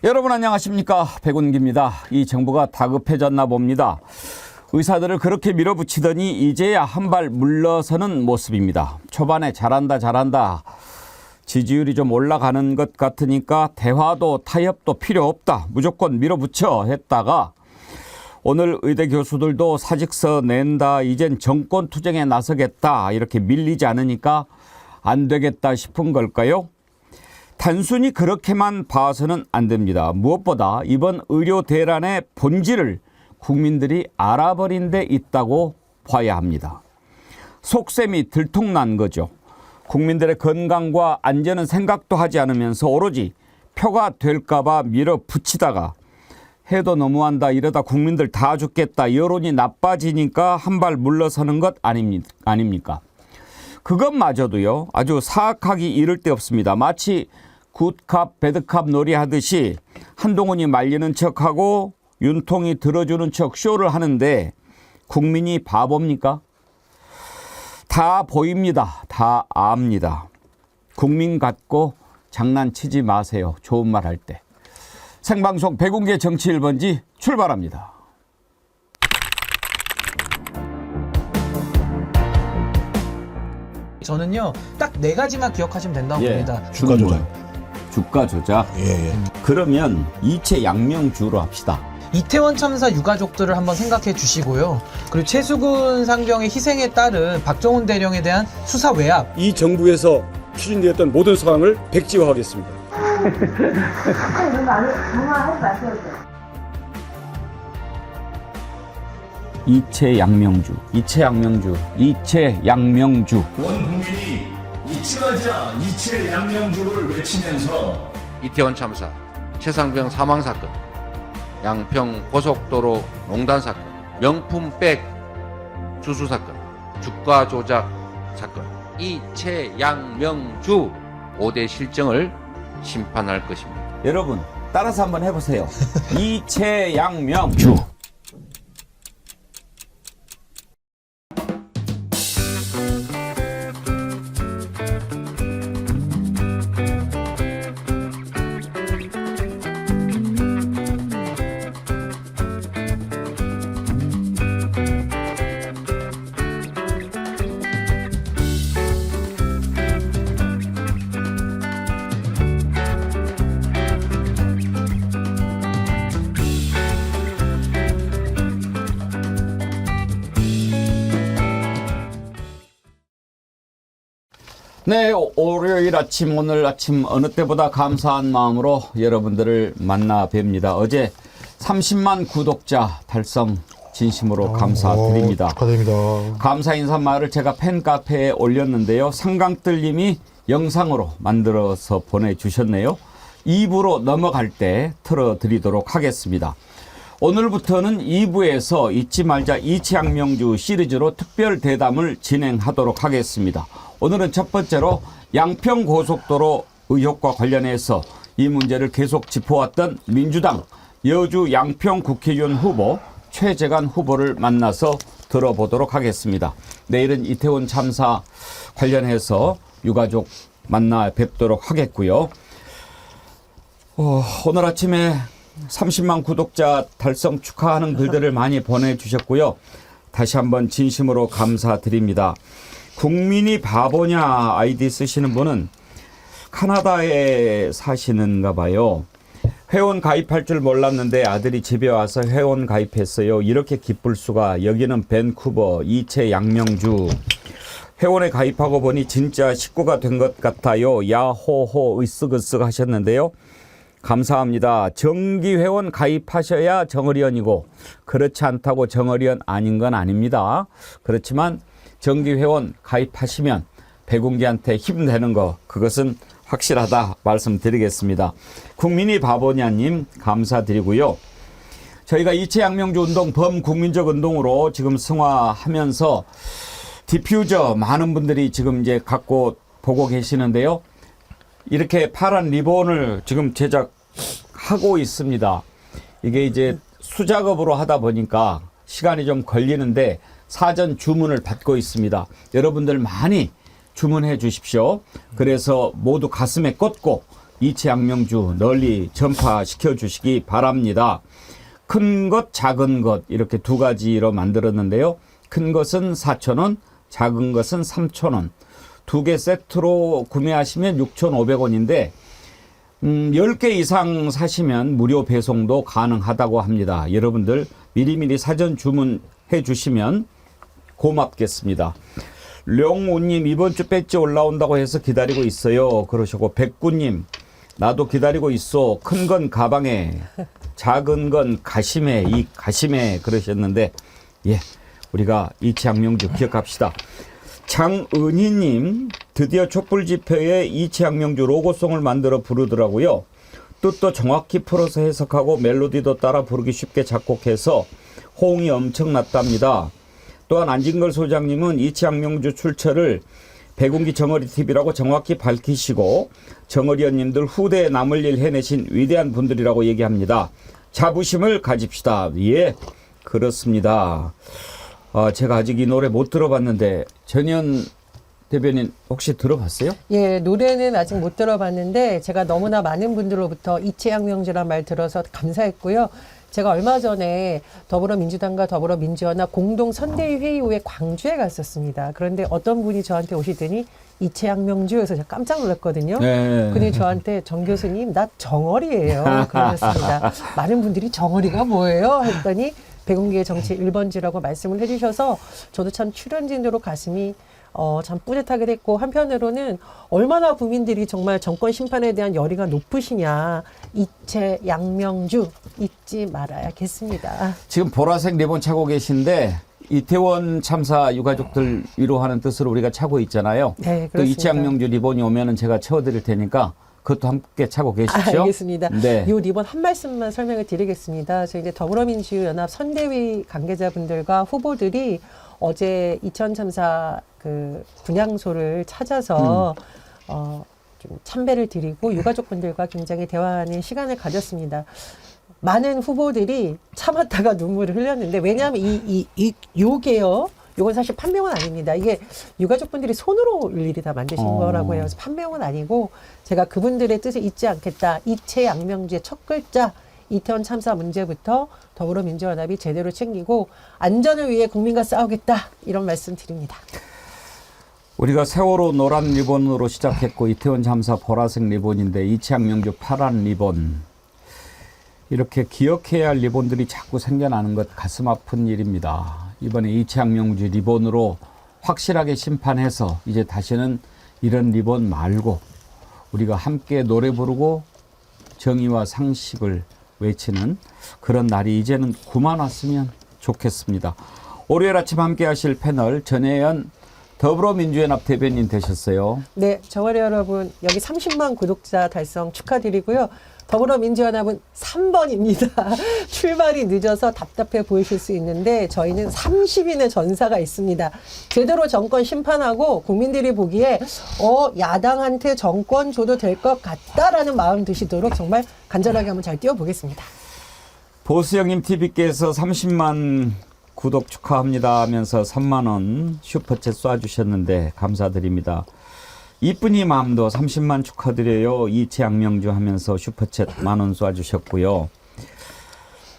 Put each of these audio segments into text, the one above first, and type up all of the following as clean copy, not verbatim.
여러분 안녕하십니까, 백운기입니다. 이 정부가 다급해졌나 봅니다. 의사들을 그렇게 밀어붙이더니 이제야 한 발 물러서는 모습입니다. 초반에 잘한다 지지율이 좀 올라가는 것 같으니까 대화도 타협도 필요 없다, 무조건 밀어붙여 했다가 오늘 의대 교수들도 사직서 낸다, 이젠 정권 투쟁에 나서겠다, 이렇게 밀리지 않으니까 안 되겠다 싶은 걸까요? 단순히 그렇게만 봐서는 안 됩니다. 무엇보다 이번 의료 대란의 본질을 국민들이 알아버린 데 있다고 봐야 합니다. 속셈이 들통난 거죠. 국민들의 건강과 안전은 생각도 하지 않으면서 오로지 표가 될까 봐 밀어붙이다가 해도 너무한다, 이러다 국민들 다 죽겠다, 여론이 나빠지니까 한 발 물러서는 것 아닙니까? 그것마저도요, 아주 사악하기 이를 데 없습니다. 마치 굿캅 배드캅 놀이하듯이 한동훈이 말리는 척하고 윤통이 들어주는 척 쇼를 하는데 국민이 바보입니까? 다 보입니다. 다 압니다. 국민 같고 장난치지 마세요. 좋은 말 할 때. 생방송 백운기의 정치 1번지 출발합니다. 저는요, 딱 네 가지만 기억하시면 된다고 봅니다. 주가 조작. 주가 조작. 예. 그러면 이체 양명주로 합시다. 이태원 참사 유가족들을 한번 생각해 주시고요. 그리고 최수근 상병의 희생에 따른 박정훈 대령에 대한 수사 외압. 이 정부에서 추진되었던 모든 사항을 백지화하겠습니다. 정말 하지 마세요. 이체 양명주. 온 국민이 잊지마자 이체 양명주를 외치면서 이태원 참사, 최상병 사망 사건, 양평 고속도로 농단 사건, 명품백 주수 사건, 주가 조작 사건, 이채양명주 5대 실정을 심판할 것입니다. 여러분 따라서 한번 해보세요. 이체양명주. 네, 월요일 아침, 오늘 아침 어느 때보다 감사한 마음으로 여러분들을 만나 뵙니다. 어제 30만 구독자 달성 진심으로 감사드립니다. 축하드립니다. 감사 인사말을 제가 팬카페에 올렸는데요. 상강뜰님이 영상으로 만들어서 보내주셨네요. 2부로 넘어갈 때 틀어드리도록 하겠습니다. 오늘부터는 2부에서 잊지 말자 이체양명주 시리즈로 특별 대담을 진행하도록 하겠습니다. 오늘은 첫 번째로 양평고속도로 의혹과 관련해서 이 문제를 계속 짚어왔던 민주당 여주 양평 국회의원 후보 최재관 후보를 만나서 들어보도록 하겠습니다. 내일은 이태원 참사 관련해서 유가족 만나 뵙도록 하겠고요. 오늘 아침에 30만 구독자 달성 축하하는 글들을 많이 보내주셨고요. 다시 한번 진심으로 감사드립니다. 국민이 바보냐 아이디 쓰시는 분은 카나다에 사시는가 봐요. 회원 가입할 줄 몰랐는데 아들이 집에 와서 회원 가입했어요. 이렇게 기쁠 수가. 여기는 밴쿠버 이체 양명주. 회원에 가입하고 보니 진짜 식구가 된 것 같아요. 야호호 으쓱으쓱 하셨는데요. 감사합니다. 정기회원 가입하셔야 정의리언이고 그렇지 않다고 정의리언 아닌 건 아닙니다. 그렇지만 정기회원 가입하시면 백운기한테 힘내는 거, 그것은 확실하다 말씀드리겠습니다. 국민이 바보냐님 감사드리고요. 저희가 이체양명주 운동 범국민적 운동으로 지금 승화하면서 디퓨저 많은 분들이 지금 이제 갖고 보고 계시는데요. 이렇게 파란 리본을 지금 제작하고 있습니다. 이게 이제 수작업으로 하다 보니까 시간이 좀 걸리는데 사전 주문을 받고 있습니다. 여러분들 많이 주문해 주십시오. 그래서 모두 가슴에 꽂고 이채양명주 널리 전파시켜 주시기 바랍니다. 큰 것, 작은 것 이렇게 두 가지로 만들었는데요. 큰 것은 4,000원, 작은 것은 3,000원. 두 개 세트로 구매하시면 6,500원인데 10개 이상 사시면 무료 배송도 가능하다고 합니다. 여러분들 미리미리 사전 주문해 주시면 고맙겠습니다. 령우님 이번 주 배지 올라온다고 해서 기다리고 있어요. 그러시고 백구님 나도 기다리고 있어. 큰 건 가방에 작은 건 가심에 이 가심에 그러셨는데 예 우리가 이채양명주 기억합시다. 장은희님 드디어 촛불집회에 이채양명주 로고송을 만들어 부르더라고요. 뜻도 정확히 풀어서 해석하고 멜로디도 따라 부르기 쉽게 작곡해서 호응이 엄청났답니다. 또한 안진걸 소장님은 이채양명주 출처를 백운기 정어리TV라고 정확히 밝히시고 정어리언님들 후대에 남을 일 해내신 위대한 분들이라고 얘기합니다. 자부심을 가집시다. 예, 그렇습니다. 제가 아직 이 노래 못 들어봤는데 전현 대변인 혹시 들어봤어요? 예, 노래는 아직 못 들어봤는데 제가 너무나 많은 분들로부터 이채양명주란 말 들어서 감사했고요. 제가 얼마 전에 더불어민주당과 더불어민주연합 공동 선대위 회의 후에 광주에 갔었습니다. 그런데 어떤 분이 저한테 오시더니 이채양명주에서 제가 깜짝 놀랐거든요. 네. 근데 저한테 정 교수님 나 정어리예요. 그러셨습니다. 많은 분들이 정어리가 뭐예요? 했더니 백운기의 정치 1번지라고 말씀을 해주셔서 저도 참 출연진으로 가슴이 참 뿌듯하게 됐고 한편으로는 얼마나 국민들이 정말 정권 심판에 대한 열의가 높으시냐. 이채양명주 잊지 말아야겠습니다. 지금 보라색 리본 차고 계신데 이태원 참사 유가족들 위로하는 뜻으로 우리가 차고 있잖아요. 네, 또 그렇습니다. 이채양명주 리본이 오면은 제가 채워드릴 테니까 그것도 함께 차고 계십시오. 알겠습니다. 네. 이 리본 한 말씀만 설명을 드리겠습니다. 저희 이제 더불어민주연합 선대위 관계자분들과 후보들이 어제 이천 참사 그 분향소를 찾아서 좀 참배를 드리고 유가족분들과 굉장히 대화하는 시간을 가졌습니다. 많은 후보들이 참았다가 눈물을 흘렸는데 왜냐하면 요게요. 요건 사실 판명은 아닙니다. 이게 유가족분들이 손으로 일일이 다 만드신 거라고 해요. 그래서 판명은 아니고 제가 그분들의 뜻을 잊지 않겠다. 이채양명주의 첫 글자 이태원 참사 문제부터 더불어민주연합이 제대로 챙기고 안전을 위해 국민과 싸우겠다. 이런 말씀 드립니다. 우리가 세월호 노란 리본으로 시작했고 이태원 참사 보라색 리본인데 이채양명주 파란 리본. 이렇게 기억해야 할 리본들이 자꾸 생겨나는 것 가슴 아픈 일입니다. 이번에 이채양명주 리본으로 확실하게 심판해서 이제 다시는 이런 리본 말고 우리가 함께 노래 부르고 정의와 상식을 외치는 그런 날이 이제는 그만 왔으면 좋겠습니다. 월요일 아침 함께 하실 패널 전혜연 더불어민주연합 대변인 되셨어요. 네, 정어리 여러분 여기 30만 구독자 달성 축하드리고요. 더불어민주연합은 3번입니다. 출발이 늦어서 답답해 보이실 수 있는데 저희는 30인의 전사가 있습니다. 제대로 정권 심판하고 국민들이 보기에 야당한테 정권 줘도 될 것 같다라는 마음 드시도록 정말 간절하게 한번 잘 뛰어보겠습니다. 보수형님 TV께서 30만 구독 축하합니다 하면서 3만 원 슈퍼챗 쏴주셨는데 감사드립니다. 이쁜이 마음도 30만 축하드려요. 이채양명주 하면서 슈퍼챗 10,000원 쏴주셨고요.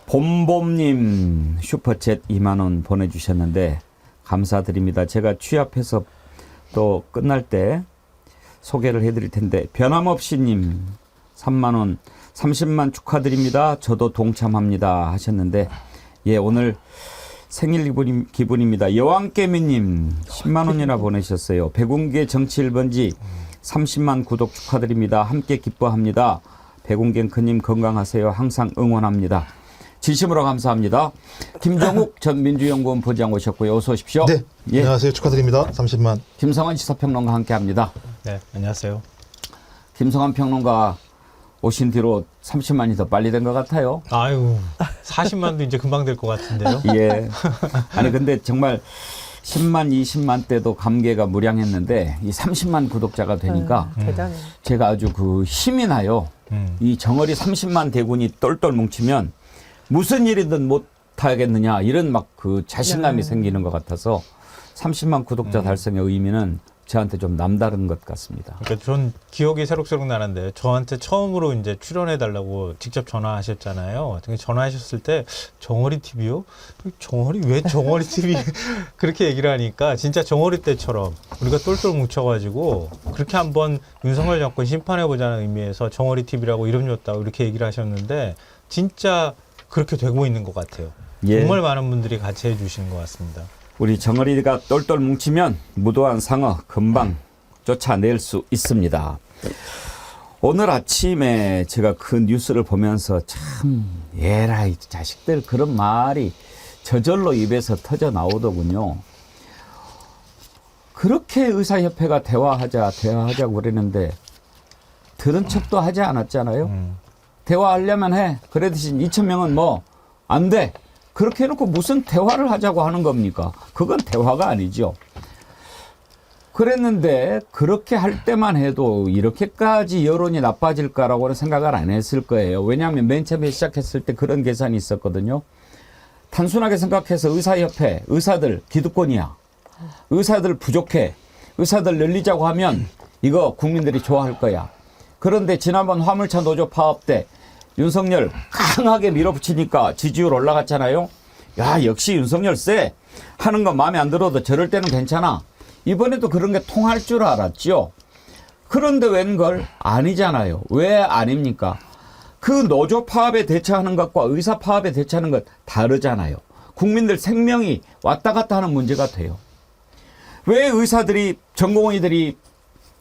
봄봄님 슈퍼챗 20,000원 보내주셨는데 감사드립니다. 제가 취합해서 또 끝날 때 소개를 해드릴 텐데 변함없이님 30,000원 30만 축하드립니다. 저도 동참합니다 하셨는데 예 오늘 생일 기분입니다. 여왕깨미님 10만 원이나 보내셨어요. 백운계 정치 1번지 30만 구독 축하드립니다. 함께 기뻐합니다. 백운갱크님 건강하세요. 항상 응원합니다. 진심으로 감사합니다. 김정욱 전 민주연구원 부장 오셨고요. 어서 오십시오. 네, 예. 안녕하세요. 축하드립니다. 30만. 김성환 시사평론가 함께합니다. 네, 안녕하세요. 김성환 평론가 오신 뒤로 30만이 더 빨리 된 것 같아요. 아유, 40만도 이제 금방 될 것 같은데요. 예. 아니 근데 정말 10만, 20만 때도 감개가 무량했는데 이 30만 구독자가 되니까 대단해. 제가 아주 그 힘이 나요. 이 정어리 30만 대군이 똘똘 뭉치면 무슨 일이든 못 하겠느냐 이런 막 그 자신감이 생기는 것 같아서 30만 구독자 달성의 의미는 저한테 좀 남다른 것 같습니다. 그러니까 전 기억이 새록새록 나는데 저한테 처음으로 이제 출연해달라고 직접 전화하셨잖아요. 전화하셨을 때 정어리 TV요? 정어리 왜 정어리 TV 그렇게 얘기를 하니까 진짜 정어리 때처럼 우리가 똘똘 뭉쳐가지고 그렇게 한번 윤석열 정권 심판해보자는 의미에서 정어리 TV라고 이름 줬다고 이렇게 얘기를 하셨는데 진짜 그렇게 되고 있는 것 같아요. 예. 정말 많은 분들이 같이 해주시는 것 같습니다. 우리 정어리가 똘똘 뭉치면 무도한 상어 금방 쫓아낼 수 있습니다. 오늘 아침에 제가 그 뉴스를 보면서 참 에라이 자식들 그런 말이 저절로 입에서 터져 나오더군요. 그렇게 의사협회가 대화하자고 그랬는데 들은 척도 하지 않았잖아요. 대화하려면 해. 그래 대신 2,000명은 뭐 안 돼. 그렇게 해놓고 무슨 대화를 하자고 하는 겁니까? 그건 대화가 아니죠. 그랬는데 그렇게 할 때만 해도 이렇게까지 여론이 나빠질까라고는 생각을 안 했을 거예요. 왜냐하면 맨 처음에 시작했을 때 그런 계산이 있었거든요. 단순하게 생각해서 의사협회, 의사들 기득권이야. 의사들 부족해. 의사들 늘리자고 하면 이거 국민들이 좋아할 거야. 그런데 지난번 화물차 노조 파업 때 윤석열 강하게 밀어붙이니까 지지율 올라갔잖아요. 야, 역시 윤석열 쎄. 하는 건 마음에 안 들어도 저럴 때는 괜찮아. 이번에도 그런 게 통할 줄 알았죠. 그런데 웬걸 아니잖아요. 왜 아닙니까? 그 노조 파업에 대처하는 것과 의사 파업에 대처하는 것 다르잖아요. 국민들 생명이 왔다 갔다 하는 문제가 돼요. 왜 의사들이, 전공의들이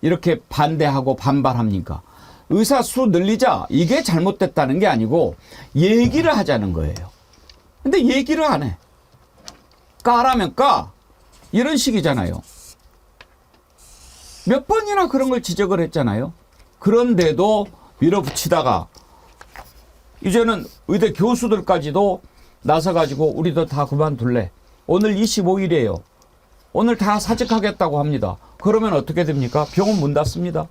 이렇게 반대하고 반발합니까? 의사 수 늘리자, 이게 잘못됐다는 게 아니고 얘기를 하자는 거예요. 근데 얘기를 안 해. 까라면 까. 이런 식이잖아요. 몇 번이나 그런 걸 지적을 했잖아요. 그런데도 밀어붙이다가 이제는 의대 교수들까지도 나서가지고 우리도 다 그만둘래. 오늘 25일이에요. 오늘 다 사직하겠다고 합니다. 그러면 어떻게 됩니까? 병원 문 닫습니다.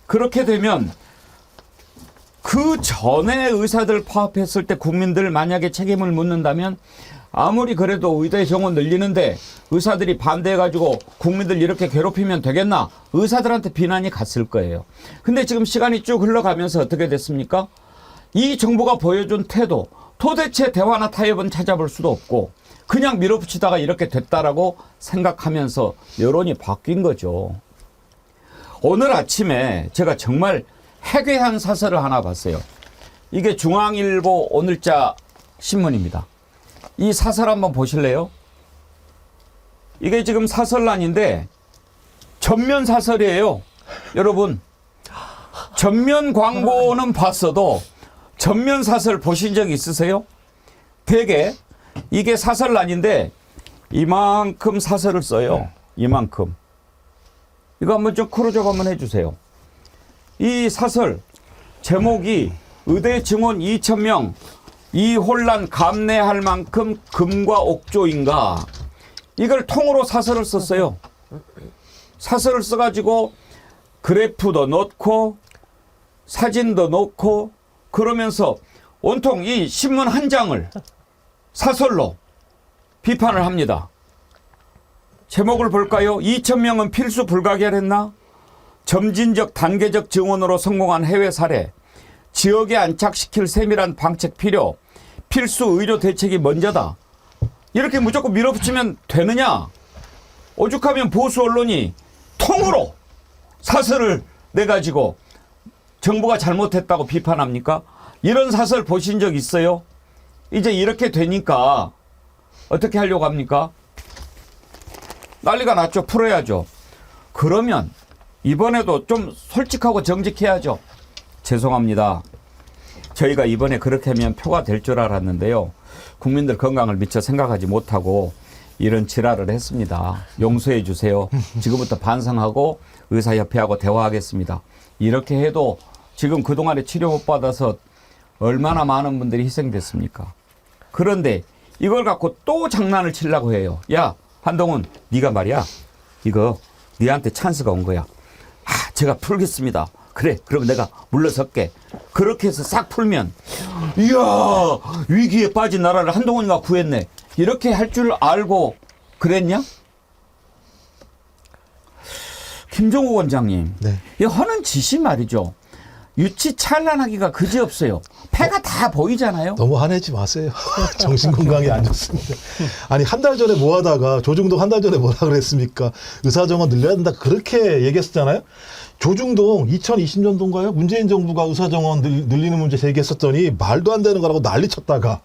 그렇게 되면 그 전에 의사들 파업했을 때 국민들 만약에 책임을 묻는다면 아무리 그래도 의대 정원 늘리는데 의사들이 반대해가지고 국민들 이렇게 괴롭히면 되겠나? 의사들한테 비난이 갔을 거예요. 근데 지금 시간이 쭉 흘러가면서 어떻게 됐습니까? 이 정부가 보여준 태도, 도대체 대화나 타협은 찾아볼 수도 없고 그냥 밀어붙이다가 이렇게 됐다라고 생각하면서 여론이 바뀐 거죠. 오늘 아침에 제가 정말 해괴한 사설을 하나 봤어요. 이게 중앙일보 오늘자 신문입니다. 이 사설 한번 보실래요? 이게 지금 사설란인데 전면 사설이에요. 여러분, 전면 광고는 봤어도 전면 사설 보신 적 있으세요? 되게 이게 사설란인데 이만큼 사설을 써요. 이만큼. 이거 한번 좀 크로즈업 한번 해주세요. 이 사설 제목이 의대 증원 2,000명 이 혼란 감내할 만큼 금과 옥조인가. 이걸 통으로 사설을 썼어요. 사설을 써가지고 그래프도 넣고 사진도 넣고 그러면서 온통 이 신문 한 장을 사설로 비판을 합니다. 제목을 볼까요? 2,000명은 필수 불가결했나? 점진적 단계적 증원으로 성공한 해외 사례, 지역에 안착시킬 세밀한 방책 필요, 필수 의료 대책이 먼저다. 이렇게 무조건 밀어붙이면 되느냐? 오죽하면 보수 언론이 통으로 사설을 내가지고 정부가 잘못했다고 비판합니까? 이런 사설 보신 적 있어요? 이제 이렇게 되니까 어떻게 하려고 합니까? 난리가 났죠. 풀어야죠. 그러면 이번에도 좀 솔직하고 정직해야죠. 죄송합니다. 저희가 이번에 그렇게 하면 표가 될 줄 알았는데요. 국민들 건강을 미처 생각하지 못하고 이런 지랄을 했습니다. 용서해 주세요. 지금부터 반성하고 의사협회하고 대화하겠습니다. 이렇게 해도 지금 그동안에 치료 못 받아서 얼마나 많은 분들이 희생됐습니까? 그런데 이걸 갖고 또 장난을 치려고 해요. 야, 한동훈, 네가 말이야. 이거 네한테 찬스가 온 거야. 아, 제가 풀겠습니다. 그래, 그러면 내가 물러설게. 그렇게 해서 싹 풀면 이야, 위기에 빠진 나라를 한동훈이가 구했네. 이렇게 할 줄 알고 그랬냐? 김종욱 원장님, 네. 이 하는 짓이 말이죠. 유치 찬란하기가 그지없어요. 패가 다 보이잖아요. 너무 화내지 마세요. 정신 건강이 안 좋습니다. 아니 한 달 전에 뭐 하다가 조중동 한 달 전에 뭐라 그랬습니까? 의사정원 늘려야 된다 그렇게 얘기했었잖아요. 조중동 2020년도인가요? 문재인 정부가 의사정원 늘리는 문제 제기했었더니 말도 안 되는 거라고 난리쳤다가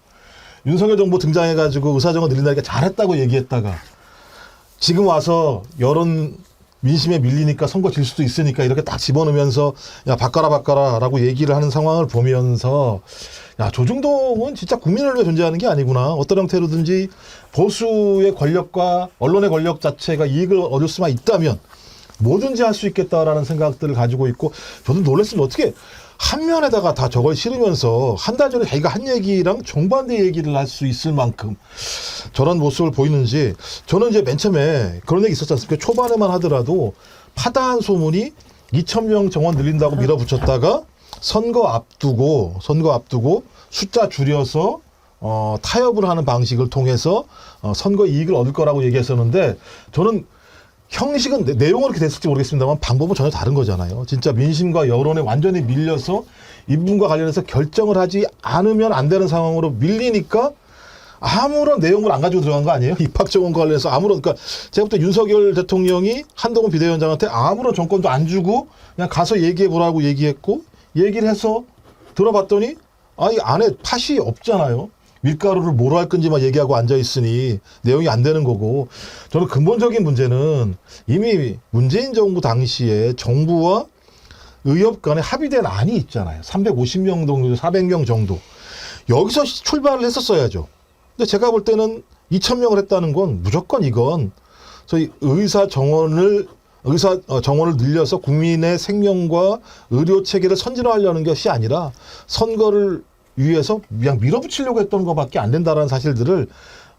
윤석열 정부 등장해가지고 의사정원 늘린다니까 잘했다고 얘기했다가 지금 와서 여론 민심에 밀리니까 선거 질 수도 있으니까 이렇게 딱 집어넣으면서 야 바꿔라 라고 얘기를 하는 상황을 보면서 야 조중동은 진짜 국민을 위해 존재하는 게 아니구나. 어떤 형태로든지 보수의 권력과 언론의 권력 자체가 이익을 얻을 수만 있다면 뭐든지 할 수 있겠다라는 생각들을 가지고 있고 저도 놀랐으면 어떻게 한 면에다가 다 저걸 실으면서 한 달 전에 자기가 한 얘기랑 정반대 얘기를 할 수 있을 만큼 저런 모습을 보이는지 저는 이제 맨 처음에 그런 얘기 있었지 않습니까? 초반에만 하더라도 파다한 소문이 2,000명 정원 늘린다고 밀어붙였다가 선거 앞두고 숫자 줄여서 타협을 하는 방식을 통해서 선거 이익을 얻을 거라고 얘기했었는데 저는 형식은 내용은 그렇게 됐을지 모르겠습니다만 방법은 전혀 다른 거잖아요. 진짜 민심과 여론에 완전히 밀려서 이 부분과 관련해서 결정을 하지 않으면 안 되는 상황으로 밀리니까 아무런 내용을 안 가지고 들어간 거 아니에요? 입학정원과 관련해서 그러니까 제가 볼 때 윤석열 대통령이 한동훈 비대위원장한테 아무런 정권도 안 주고 그냥 가서 얘기해 보라고 얘기했고 얘기를 해서 들어봤더니 이 안에 팥이 없잖아요. 밀가루를 뭐로 할 건지만 얘기하고 앉아있으니 내용이 안 되는 거고 저는 근본적인 문제는 이미 문재인 정부 당시에 정부와 의협 간에 합의된 안이 있잖아요. 350명 정도, 400명 정도. 여기서 출발을 했었어야죠. 근데 제가 볼 때는 2,000명을 했다는 건 무조건 이건 저희 의사 정원을 늘려서 국민의 생명과 의료 체계를 선진화하려는 것이 아니라 선거를 위해서 그냥 밀어붙이려고 했던 것밖에 안 된다라는 사실들을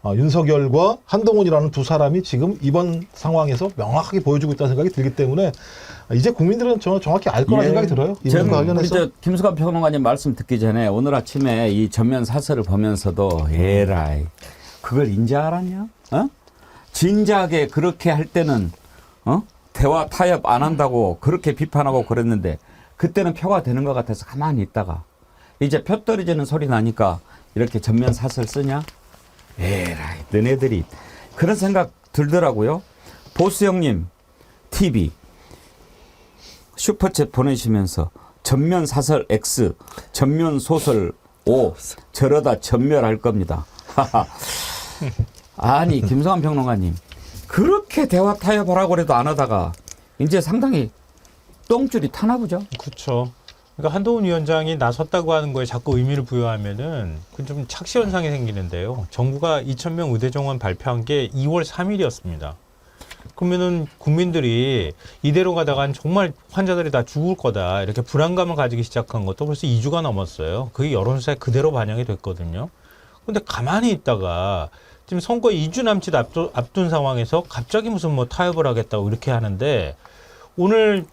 윤석열과 한동훈이라는 두 사람이 지금 이번 상황에서 명확하게 보여주고 있다는 생각이 들기 때문에 이제 국민들은 정확히 알 거라는 생각이 들어요. 이 부분과 관련해서. 김수갑 평론가님 말씀 듣기 전에 오늘 아침에 이 전면 사설을 보면서도 에라이 그걸 인제 알았냐? 진작에 그렇게 할 때는 대화 타협 안 한다고 그렇게 비판하고 그랬는데 그때는 표가 되는 것 같아서 가만히 있다가 이제 표 떨어지는 소리 나니까 이렇게 전면 사설 쓰냐? 에라이, 너네들이. 그런 생각 들더라고요. 보수 형님, TV, 슈퍼챗 보내시면서 전면 사설 X, 전면 소설 O, 저러다 전멸할 겁니다. 아니, 김성환 평론가님, 그렇게 대화 타협하라고 해도 안 하다가 이제 상당히 똥줄이 타나 보죠? 그렇죠. 그러니까 한동훈 위원장이 나섰다고 하는 거에 자꾸 의미를 부여하면은 그 좀 착시 현상이 생기는데요. 정부가 2,000명 의대 정원 발표한 게 2월 3일이었습니다. 그러면은 국민들이 이대로 가다간 정말 환자들이 다 죽을 거다 이렇게 불안감을 가지기 시작한 것도 벌써 2주가 넘었어요. 그게 여론조사에 그대로 반영이 됐거든요. 근데 가만히 있다가 지금 선거 2주 남짓 앞둔 상황에서 갑자기 무슨 뭐 타협을 하겠다고 이렇게 하는데 오늘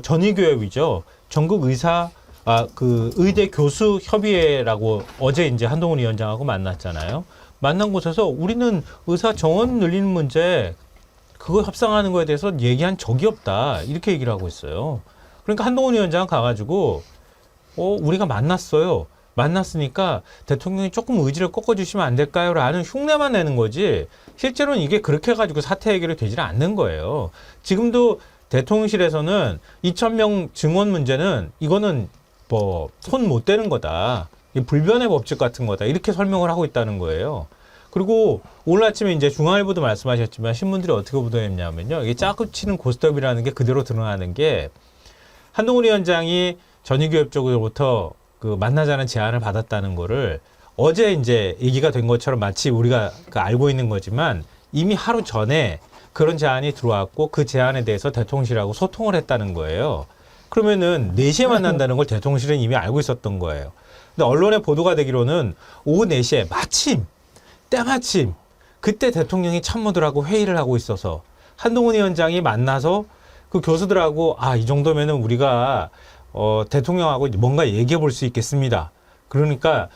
전의교협이죠. 전국 의대 교수 협의회라고 어제 이제 한동훈 위원장하고 만났잖아요. 만난 곳에서 우리는 의사 정원 늘리는 문제 그거 협상하는 거에 대해서 얘기한 적이 없다. 이렇게 얘기를 하고 있어요. 그러니까 한동훈 위원장 가가지고 우리가 만났어요. 만났으니까 대통령이 조금 의지를 꺾어주시면 안 될까요? 라는 흉내만 내는 거지 실제로는 이게 그렇게 해가지고 사태 해결이 되지는 않는 거예요. 지금도 대통령실에서는 2,000명 증원 문제는 이거는 뭐 손 못 대는 거다. 불변의 법칙 같은 거다. 이렇게 설명을 하고 있다는 거예요. 그리고 오늘 아침에 이제 중앙일보도 말씀하셨지만 신문들이 어떻게 보도했냐면요. 이게 짜고 치는 고스톱이라는 게 그대로 드러나는 게 한동훈 위원장이 전의교협 쪽으로부터 그 만나자는 제안을 받았다는 거를 어제 이제 얘기가 된 것처럼 마치 우리가 알고 있는 거지만 이미 하루 전에 그런 제안이 들어왔고 그 제안에 대해서 대통령실하고 소통을 했다는 거예요. 그러면은 4시에 만난다는 걸 대통령실은 이미 알고 있었던 거예요. 근데 언론에 보도가 되기로는 오후 4시에 때마침 그때 대통령이 참모들하고 회의를 하고 있어서 한동훈 위원장이 만나서 그 교수들하고 이 정도면은 우리가 대통령하고 뭔가 얘기해 볼 수 있겠습니다. 그러니까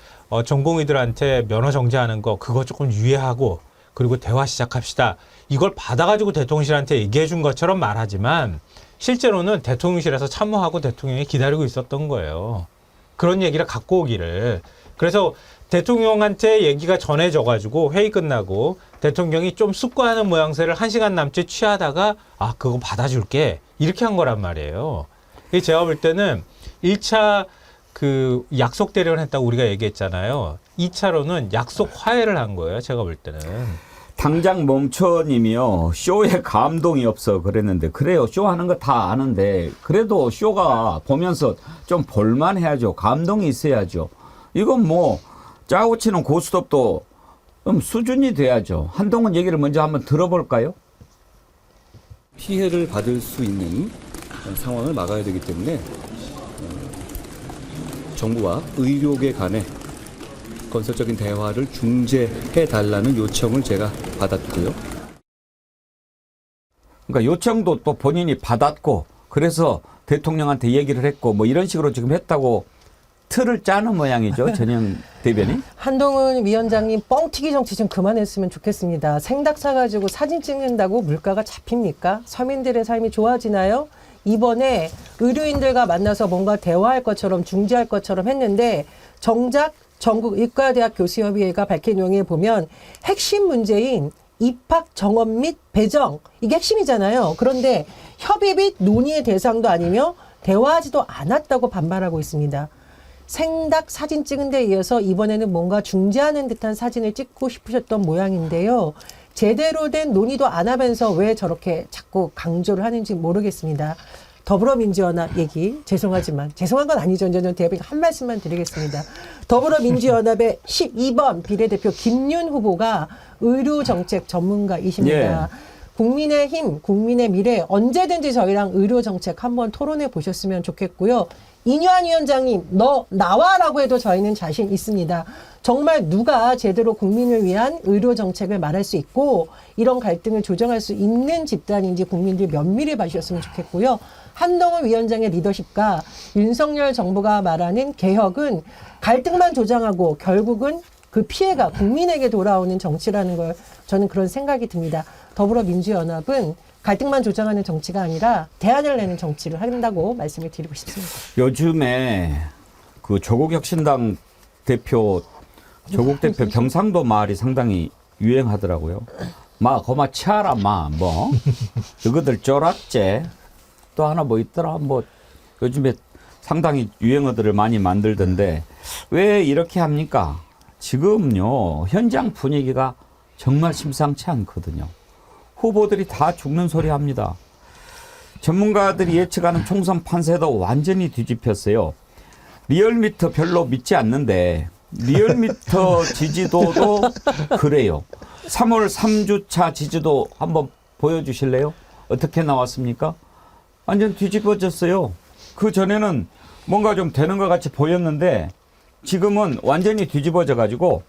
전공의들한테 면허 정지하는 거 그거 조금 유예하고 그리고 대화 시작합시다. 이걸 받아가지고 대통령실한테 얘기해 준 것처럼 말하지만 실제로는 대통령실에서 참모하고 대통령이 기다리고 있었던 거예요. 그런 얘기를 갖고 오기를. 그래서 대통령한테 얘기가 전해져가지고 회의 끝나고 대통령이 좀 숙고하는 모양새를 1시간 남짓 취하다가 아 그거 받아줄게 이렇게 한 거란 말이에요. 제가 볼 때는 1차 그 약속 대련을 했다고 우리가 얘기했잖아요. 2차로는 약속 화해를 한 거예요. 제가 볼 때는. 당장 멈춰님이요. 쇼에 감동이 없어 그랬는데 그래요. 쇼하는 거 다 아는데 그래도 쇼가 보면서 좀 볼만해야죠. 감동이 있어야죠. 이건 뭐 짜고 치는 고스톱도 수준이 돼야죠. 한동훈 얘기를 먼저 한번 들어볼까요? 피해를 받을 수 있는 상황을 막아야 되기 때문에 정부와 의료계 간의 건설적인 대화를 중재해달라는 요청을 제가 받았고요. 그러니까 요청도 또 본인이 받았고 그래서 대통령한테 얘기를 했고 뭐 이런 식으로 지금 했다고 틀을 짜는 모양이죠. 전영 대변인. 한동훈 위원장님 뻥튀기 정치 좀 그만했으면 좋겠습니다. 생닭 사가지고 사진 찍는다고 물가가 잡힙니까? 서민들의 삶이 좋아지나요? 이번에 의료인들과 만나서 뭔가 대화할 것처럼 중재할 것처럼 했는데 정작 전국 의과대학 교수협의회가 밝힌 내용에 보면 핵심 문제인 입학 정원 및 배정 이게 핵심이잖아요. 그런데 협의 및 논의의 대상도 아니며 대화하지도 않았다고 반발하고 있습니다. 생닭 사진 찍은 데 이어서 이번에는 뭔가 중재하는 듯한 사진을 찍고 싶으셨던 모양인데요. 제대로 된 논의도 안 하면서 왜 저렇게 자꾸 강조를 하는지 모르겠습니다. 더불어민주연합 얘기 죄송하지만 죄송한 건 아니죠. 저는 대변인 한 말씀만 드리겠습니다. 더불어민주연합의 12번 비례대표 김윤 후보가 의료정책 전문가이십니다. 예. 국민의힘, 국민의 미래 언제든지 저희랑 의료정책 한번 토론해 보셨으면 좋겠고요. 이뇨한 위원장님 너 나와라고 해도 저희는 자신 있습니다. 정말 누가 제대로 국민을 위한 의료정책을 말할 수 있고 이런 갈등을 조정할 수 있는 집단인지 국민들 면밀히 봐주셨으면 좋겠고요. 한동훈 위원장의 리더십과 윤석열 정부가 말하는 개혁은 갈등만 조장하고 결국은 그 피해가 국민에게 돌아오는 정치라는 걸 저는 그런 생각이 듭니다. 더불어민주연합은 갈등만 조장하는 정치가 아니라 대안을 내는 정치를 한다고 말씀을 드리고 싶습니다. 요즘에 그 조국혁신당 대표 조국 대표 경상도 말이 상당히 유행하더라고요. 거마 치아라 뭐 너희들 쫄았제 또 하나 뭐 있더라 뭐 요즘에 상당히 유행어들을 많이 만들던데 왜 이렇게 합니까? 지금요 현장 분위기가 정말 심상치 않거든요. 후보들이 다 죽는 소리 합니다. 전문가들이 예측하는 총선 판세도 완전히 뒤집혔어요. 리얼미터 별로 믿지 않는데 리얼미터 지지도도 그래요. 3월 3주차 지지도 한번 보여주실래요? 어떻게 나왔습니까? 완전 뒤집어졌어요. 그 전에는 뭔가 좀 되는 것 같이 보였는데 지금은 완전히 뒤집어져 가지고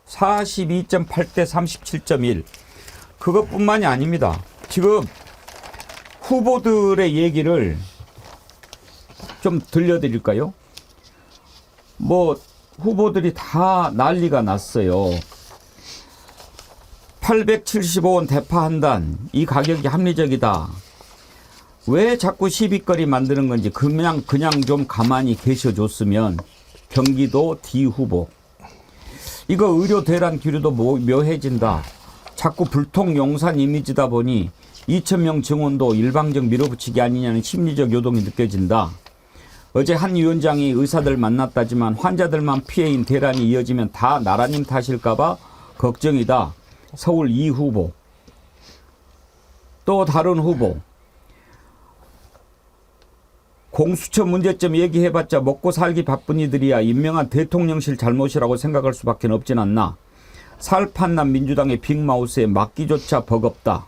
42.8대 37.1 그것뿐만이 아닙니다. 지금 후보들의 얘기를 좀 들려드릴까요? 뭐 후보들이 다 난리가 났어요. 875원 대파한단 이 가격이 합리적이다. 왜 자꾸 시비거리 만드는 건지 그냥 좀 가만히 계셔줬으면. 경기도 D 후보 이거 의료 대란 기류도 묘해진다. 자꾸 불통 용산 이미지다 보니 2,000명 증원도 일방적 밀어붙이기 아니냐는 심리적 요동이 느껴진다. 어제 한 위원장이 의사들 만났다지만 환자들만 피해인 대란이 이어지면 다 나라님 탓일까봐 걱정이다. 서울 이 후보. 또 다른 후보. 공수처 문제점 얘기해봤자 먹고 살기 바쁜 이들이야 임명한 대통령실 잘못이라고 생각할 수밖에 없진 않나. 살판난 민주당의 빅마우스에 막기조차 버겁다.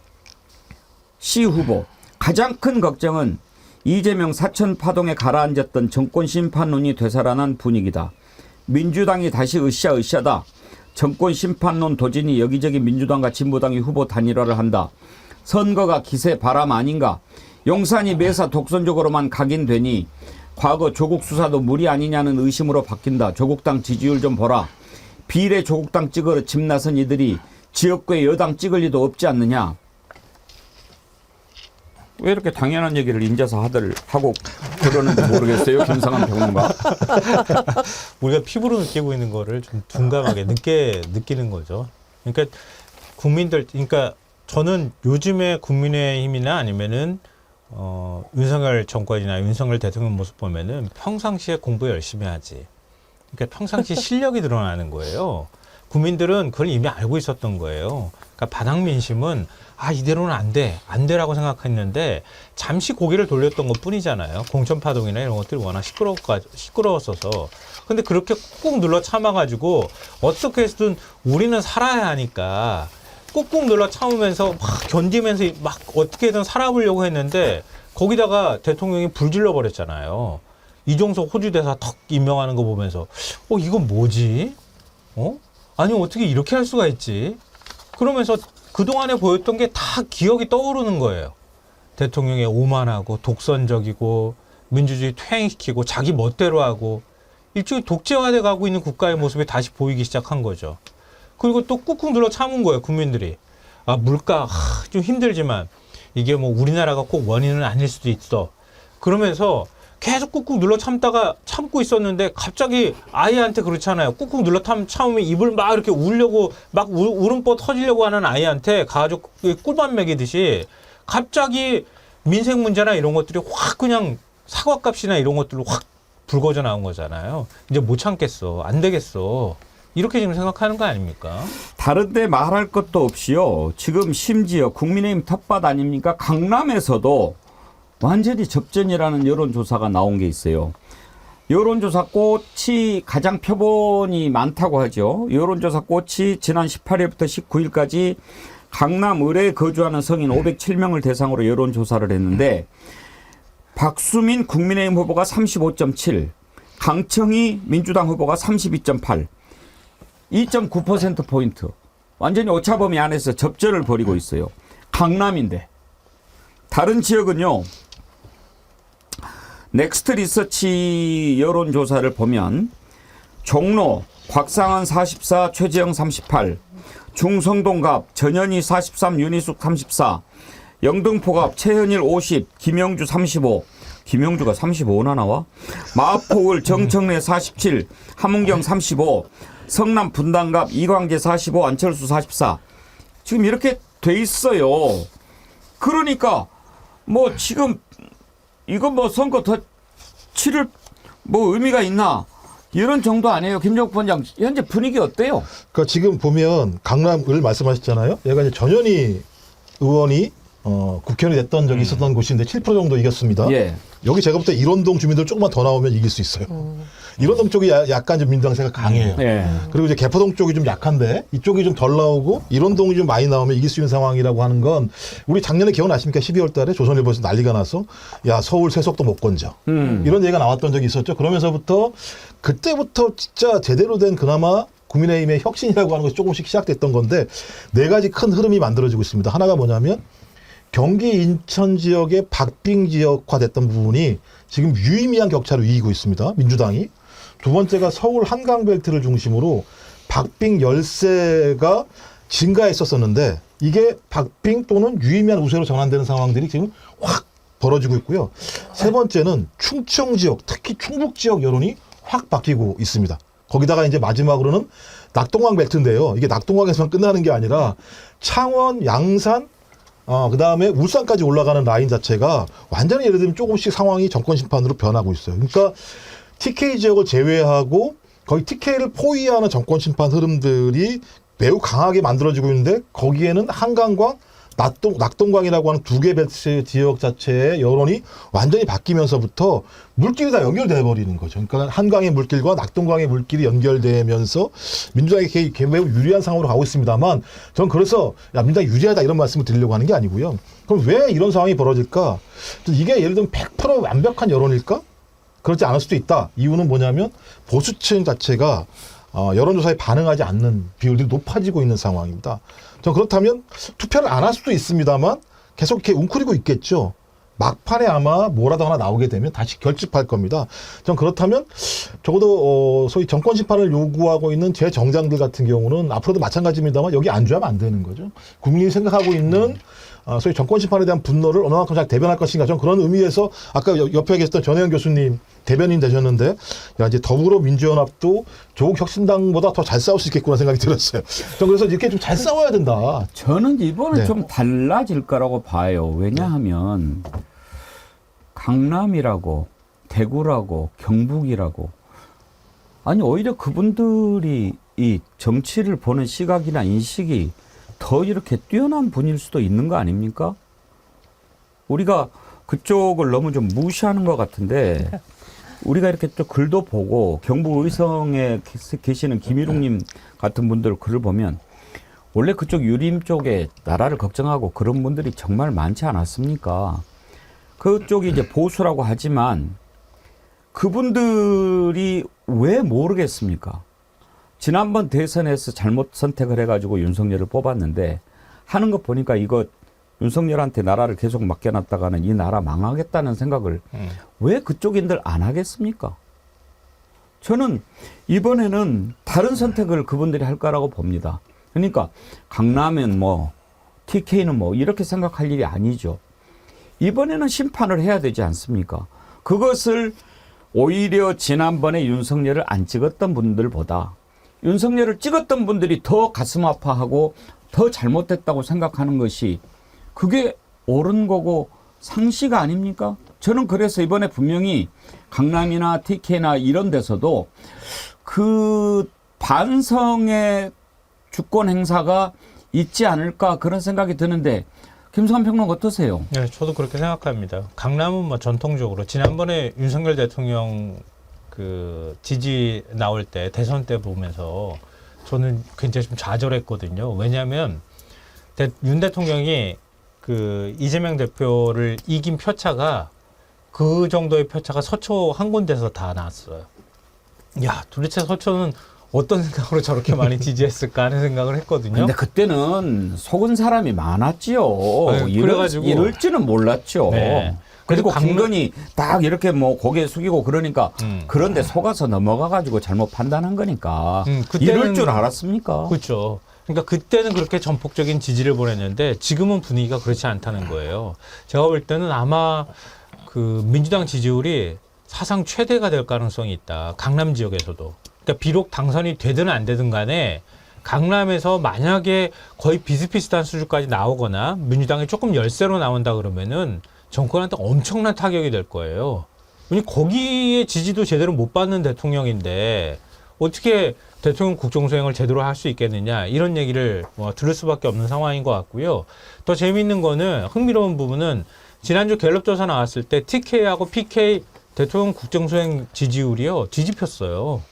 시 후보. 가장 큰 걱정은 이재명 사천 파동에 가라앉았던 정권 심판론이 되살아난 분위기다. 민주당이 다시 으쌰으쌰다. 정권 심판론 도진이 여기저기 민주당과 진보당이 후보 단일화를 한다. 선거가 기세 바람 아닌가. 용산이 매사 독선적으로만 각인되니 과거 조국 수사도 무리 아니냐는 의심으로 바뀐다. 조국당 지지율 좀 보라. 비례 조국당 찍으러 집 나선 이들이 지역구에 여당 찍을 리도 없지 않느냐. 왜 이렇게 당연한 얘기를 인자서 하고 그러는지 모르겠어요. 김상한 평론가. 우리가 피부로 느끼고 있는 거를 좀 둔감하게 늦게 느끼는 거죠. 그러니까 그러니까 저는 요즘에 국민의힘이나 아니면은 윤석열 정권이나 윤석열 대통령 모습 보면은 평상시에 공부 열심히 하지. 그러니까 평상시 실력이 드러나는 거예요. 국민들은 그걸 이미 알고 있었던 거예요. 그러니까 바닥 민심은 이대로는 안 돼라고 생각했는데 잠시 고개를 돌렸던 것 뿐이잖아요. 공천파동이나 이런 것들이 워낙 시끄러웠어서. 근데 그렇게 꾹꾹 눌러 참아가지고 어떻게 해서든 우리는 살아야 하니까 꾹꾹 눌러 참으면서 막 견디면서 막 어떻게든 살아보려고 했는데 거기다가 대통령이 불질러 버렸잖아요. 이종석 호주 대사 턱 임명하는 거 보면서 이건 뭐지? 아니 어떻게 이렇게 할 수가 있지? 그러면서 그동안에 보였던 게 다 기억이 떠오르는 거예요. 대통령이 오만하고 독선적이고 민주주의 퇴행시키고 자기 멋대로 하고 일종의 독재화돼 가고 있는 국가의 모습이 다시 보이기 시작한 거죠. 그리고 또 꾹꾹 눌러 참은 거예요. 국민들이. 물가 좀 힘들지만 이게 뭐 우리나라가 꼭 원인은 아닐 수도 있어. 그러면서 계속 꾹꾹 눌러 참고 있었는데 갑자기 아이한테 그렇잖아요. 꾹꾹 눌러 참으면 입을 막 이렇게 울려고 막 울음보 터지려고 하는 아이한테 가족 꿀밤 먹이듯이 갑자기 민생 문제나 이런 것들이 확 그냥 사과값이나 이런 것들로 확 불거져 나온 거잖아요. 이제 못 참겠어. 안 되겠어. 이렇게 지금 생각하는 거 아닙니까? 다른데 말할 것도 없이요. 지금 심지어 국민의힘 텃밭 아닙니까? 강남에서도 완전히 접전이라는 여론조사가 나온 게 있어요. 여론조사 꽃이 가장 표본이 많다고 하죠. 여론조사 꽃이 지난 18일부터 19일까지 강남 을에 거주하는 성인 507명을 대상으로 여론조사를 했는데 박수민 국민의힘 후보가 35.7, 강청희 민주당 후보가 32.8, 2.9%포인트. 완전히 오차범위 안에서 접전을 벌이고 있어요. 강남인데. 다른 지역은요. 넥스트 리서치 여론조사를 보면 종로, 곽상한 44, 최재형 38, 중성동갑, 전현희 43, 윤희숙 34, 영등포갑, 최현일 50, 김영주 35, 김영주가 35나 나와? 마포을 정청래 47, 함은경 35, 성남 분당갑, 이광재 45, 안철수 44. 지금 이렇게 돼 있어요. 그러니까 뭐 지금 이거 뭐 선거 더 치를 뭐 의미가 있나 이런 정도 아니에요. 김종국 본장 현재 분위기 어때요? 그러니까 지금 보면 강남을 말씀하셨잖아요. 얘가 이제 전현희 의원이 국회의원이 됐던 적이 있었던 곳인데 7% 정도 이겼습니다. 예. 여기 제가 볼 때 일원동 주민들 조금만 더 나오면 이길 수 있어요. 일원동 쪽이 약간 좀 민주당세가 강해요. 예. 그리고 이제 개포동 쪽이 좀 약한데 이쪽이 좀 덜 나오고 일원동이 좀 많이 나오면 이길 수 있는 상황이라고 하는 건 우리 작년에 기억나십니까? 12월 달에 조선일보에서 난리가 나서 야 서울 세속도 못 건져. 이런 얘기가 나왔던 적이 있었죠. 그러면서부터 그때부터 진짜 제대로 된 그나마 국민의힘의 혁신이라고 하는 것이 조금씩 시작됐던 건데 네 가지 큰 흐름이 만들어지고 있습니다. 하나가 뭐냐면 경기 인천 지역의 박빙 지역화됐던 부분이 지금 유의미한 격차로 이기고 있습니다. 민주당이. 두 번째가 서울 한강벨트를 중심으로 박빙 열세가 증가했었었는데 이게 박빙 또는 유의미한 우세로 전환되는 상황들이 지금 확 벌어지고 있고요. 세 번째는 충청 지역, 특히 충북 지역 여론이 확 바뀌고 있습니다. 거기다가 이제 마지막으로는 낙동강 벨트인데요. 이게 낙동강에서만 끝나는 게 아니라 창원, 양산, 그 다음에 울산까지 올라가는 라인 자체가 완전히 예를 들면 조금씩 상황이 정권 심판으로 변하고 있어요. 그러니까 TK 지역을 제외하고 거의 TK를 포위하는 정권 심판 흐름들이 매우 강하게 만들어지고 있는데 거기에는 한강과 낙동강이라고 하는 두 개 벨트 지역 자체의 여론이 완전히 바뀌면서부터 물길이 다 연결돼 버리는 거죠. 그러니까 한강의 물길과 낙동강의 물길이 연결되면서 민주당이 매우 유리한 상황으로 가고 있습니다만 저는 그래서 야, 민주당이 유리하다 이런 말씀을 드리려고 하는 게 아니고요. 그럼 왜 이런 상황이 벌어질까? 이게 예를 들면 100% 완벽한 여론일까? 그렇지 않을 수도 있다. 이유는 뭐냐면 보수층 자체가 여론조사에 반응하지 않는 비율들이 높아지고 있는 상황입니다. 전 그렇다면 투표를 안 할 수도 있습니다만 계속 이렇게 웅크리고 있겠죠. 막판에 아마 뭐라도 하나 나오게 되면 다시 결집할 겁니다. 전 그렇다면 적어도 소위 정권 심판을 요구하고 있는 제 정당들 같은 경우는 앞으로도 마찬가지입니다만 여기 안주하면 안 되는 거죠. 국민이 생각하고 있는 소위 정권 심판에 대한 분노를 어느 만큼 잘 대변할 것인가. 저는 그런 의미에서 아까 옆에 계셨던 전혜영 교수님 대변인 되셨는데 야, 이제 더불어민주연합도 조국 혁신당보다 더 잘 싸울 수 있겠구나 생각이 들었어요. 전 그래서 이렇게 좀 잘 싸워야 된다. 저는 이번에 네. 좀 달라질 거라고 봐요. 왜냐하면 강남이라고 대구라고 경북이라고 아니 오히려 그분들이 이 정치를 보는 시각이나 인식이 더 이렇게 뛰어난 분일 수도 있는 거 아닙니까? 우리가 그쪽을 너무 좀 무시하는 것 같은데 우리가 이렇게 또 글도 보고 경북 의성에 계시는 김일웅님 같은 분들 글을 보면 원래 그쪽 유림 쪽에 나라를 걱정하고 그런 분들이 정말 많지 않았습니까? 그쪽이 이제 보수라고 하지만 그분들이 왜 모르겠습니까? 지난번 대선에서 잘못 선택을 해가지고 윤석열을 뽑았는데 하는 거 보니까 이거 윤석열한테 나라를 계속 맡겨놨다가는 이 나라 망하겠다는 생각을 왜 그쪽인들 안 하겠습니까? 저는 이번에는 다른 선택을 그분들이 할 거라고 봅니다. 그러니까 강남은 뭐 TK는 뭐 이렇게 생각할 일이 아니죠. 이번에는 심판을 해야 되지 않습니까? 그것을 오히려 지난번에 윤석열을 안 찍었던 분들보다 윤석열을 찍었던 분들이 더 가슴 아파하고 더 잘못됐다고 생각하는 것이 그게 옳은 거고 상식 아닙니까? 저는 그래서 이번에 분명히 강남이나 TK나 이런 데서도 그 반성의 주권 행사가 있지 않을까 그런 생각이 드는데 김성환 평론 어떠세요? 네, 저도 그렇게 생각합니다. 강남은 뭐 전통적으로 지난번에 윤석열 대통령 그 지지 나올 때 대선 때 보면서 저는 굉장히 좀 좌절했거든요. 왜냐하면 윤 대통령이 그 이재명 대표를 이긴 표차가 그 정도의 표차가 서초 한 군데서 다 나왔어요. 야, 도대체 서초는 어떤 생각으로 저렇게 많이 지지했을까 하는 생각을 했거든요. 근데 그때는 속은 사람이 많았지요. 네, 그래가지고 이럴 줄은 몰랐죠. 네. 그리고 강남- 김건희 딱 이렇게 뭐 고개 숙이고 그러니까 그런데 속아서 넘어가가지고 잘못 판단한 거니까 이럴 줄 알았습니까? 그렇죠. 그러니까 그때는 그렇게 전폭적인 지지를 보냈는데 지금은 분위기가 그렇지 않다는 거예요. 제가 볼 때는 아마 그 민주당 지지율이 사상 최대가 될 가능성이 있다. 강남 지역에서도. 그러니까 비록 당선이 되든 안 되든 간에 강남에서 만약에 거의 비슷비슷한 수준까지 나오거나 민주당이 조금 열세로 나온다 그러면은 정권한테 엄청난 타격이 될 거예요. 왜냐면 거기에 지지도 제대로 못 받는 대통령인데 어떻게 대통령 국정수행을 제대로 할 수 있겠느냐 이런 얘기를 들을 수밖에 없는 상황인 것 같고요. 더 재미있는 거는 흥미로운 부분은 지난주 갤럽조사 나왔을 때 TK하고 PK 대통령 국정수행 지지율이요 뒤집혔어요.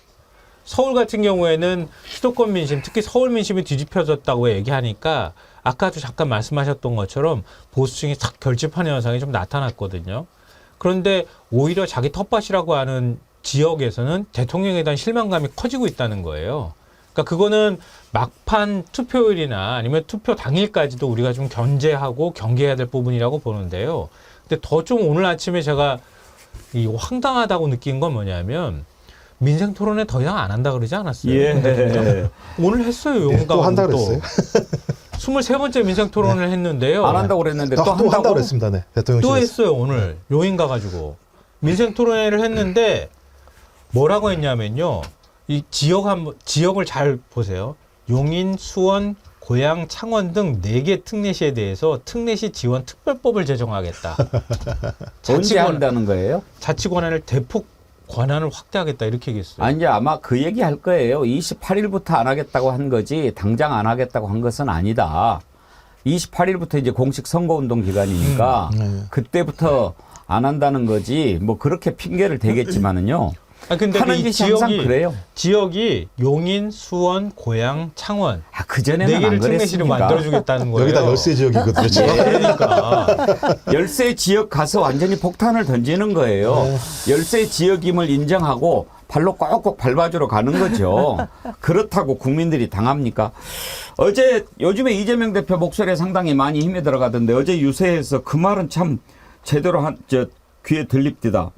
서울 같은 경우에는 수도권 민심, 특히 서울 민심이 뒤집혀졌다고 얘기하니까 아까도 잠깐 말씀하셨던 것처럼 보수층이 싹 결집하는 현상이 좀 나타났거든요. 그런데 오히려 자기 텃밭이라고 하는 지역에서는 대통령에 대한 실망감이 커지고 있다는 거예요. 그러니까 그거는 막판 투표율이나 아니면 투표 당일까지도 우리가 좀 견제하고 경계해야 될 부분이라고 보는데요. 근데 더 좀 오늘 아침에 제가 이 황당하다고 느낀 건 뭐냐면 민생 토론회 더 이상 안 한다 그러지 않았어요? 예. 오늘 했어요. 네, 또 한다 그랬어요. 23번째 민생 토론을 했는데요. 안 한다고 그랬는데 또 한다고 한다고 그랬습니다. 네, 대통령실에서. 또 했어요. 오늘 요인 가가지고 민생 토론회를 했는데 뭐라고 했냐면요. 이 지역을 잘 보세요. 용인, 수원, 고양, 창원 등 4개 특례시에 대해서 특례시 지원 특별법을 제정하겠다. 언제 한다는 거예요? 자치권한을 대폭 권한을 확대하겠다 이렇게 얘기했어요. 아니, 이제 아마 그 얘기 할 거예요. 28일부터 안 하겠다고 한 거지 당장 안 하겠다고 한 것은 아니다. 28일부터 이제 공식 선거운동 기간이니까 그때부터 안 한다는 거지. 뭐 그렇게 핑계를 대겠지만은요. 근데 하는 이 짓이 항상 그래요. 지역이 용인, 수원, 고양, 창원 그전에는 안 4개를 특례시를 그랬습니다. 만들어주겠다는 거예요. 여기다 열세 지역이거든요. 지금. 그러니까 열세 지역 가서 완전히 폭탄을 던지는 거예요. 열세 지역임을 인정하고 발로 꼭꼭 밟아주러 가는 거죠. 그렇다고 국민들이 당합니까? 요즘에 이재명 대표 목소리에 상당히 많이 힘이 들어가던데 어제 유세에서 그 말은 참 제대로 귀에 들립디다.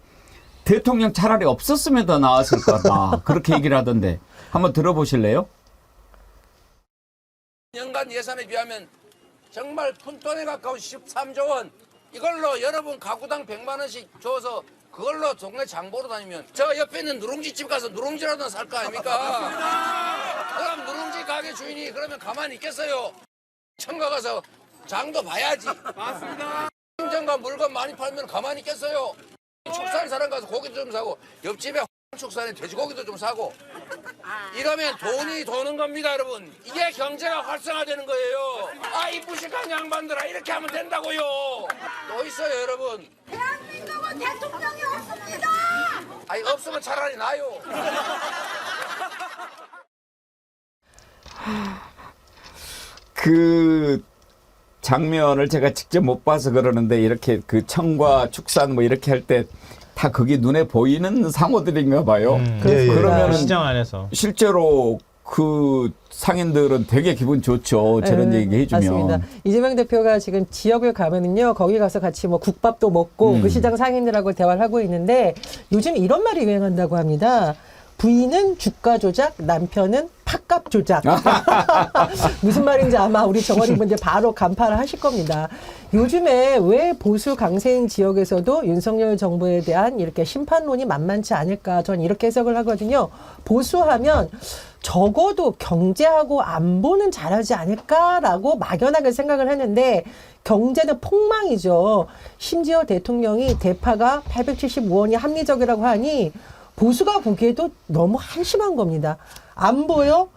대통령 차라리 없었으면 더 나았을 거다. 그렇게 얘기를 하던데 한번 들어보실래요? 연간 예산에 비하면 정말 푼돈에 가까운 13조 원 이걸로 여러분 가구당 100만 원씩 줘서 그걸로 동네 장 보러 다니면 저 옆에 있는 누룽지집 가서 누룽지라도 살 거 아닙니까? 그럼 누룽지 가게 주인이 그러면 가만히 있겠어요? 청가 가서 장도 봐야지. 맞습니다. 행정과 물건 많이 팔면 가만히 있겠어요? 축산 사람 가서 고기도 좀 사고 옆집에 축산에 돼지고기도 좀 사고 이러면 돈이 도는 겁니다, 여러분. 이게 경제가 활성화되는 거예요. 아, 이 무식한 양반들아, 이렇게 하면 된다고요. 또 있어요, 여러분. 대한민국은 대통령이 없습니다. 아니, 없으면 차라리 나요. 그 장면을 제가 직접 못 봐서 그러는데 이렇게 그 청과 축산 뭐 이렇게 할 때 다 그게 눈에 보이는 상호들인가 봐요. 그러면 시장 안에서 실제로 그 상인들은 되게 기분 좋죠. 저런 얘기 해주면. 맞습니다. 이재명 대표가 지금 지역을 가면은요, 거기 가서 같이 뭐 국밥도 먹고 그 시장 상인들하고 대화를 하고 있는데 요즘 이런 말이 유행한다고 합니다. 부인은 주가 조작, 남편은 팥값 조작. 무슨 말인지 아마 우리 정원이 분들 바로 간파를 하실 겁니다. 요즘에 왜 보수 강세인 지역에서도 윤석열 정부에 대한 이렇게 심판론이 만만치 않을까, 전 이렇게 해석을 하거든요. 보수하면 적어도 경제하고 안보는 잘하지 않을까라고 막연하게 생각을 했는데 경제는 폭망이죠. 심지어 대통령이 대파가 875원이 합리적이라고 하니 보수가 보기에도 너무 한심한 겁니다. 안보요?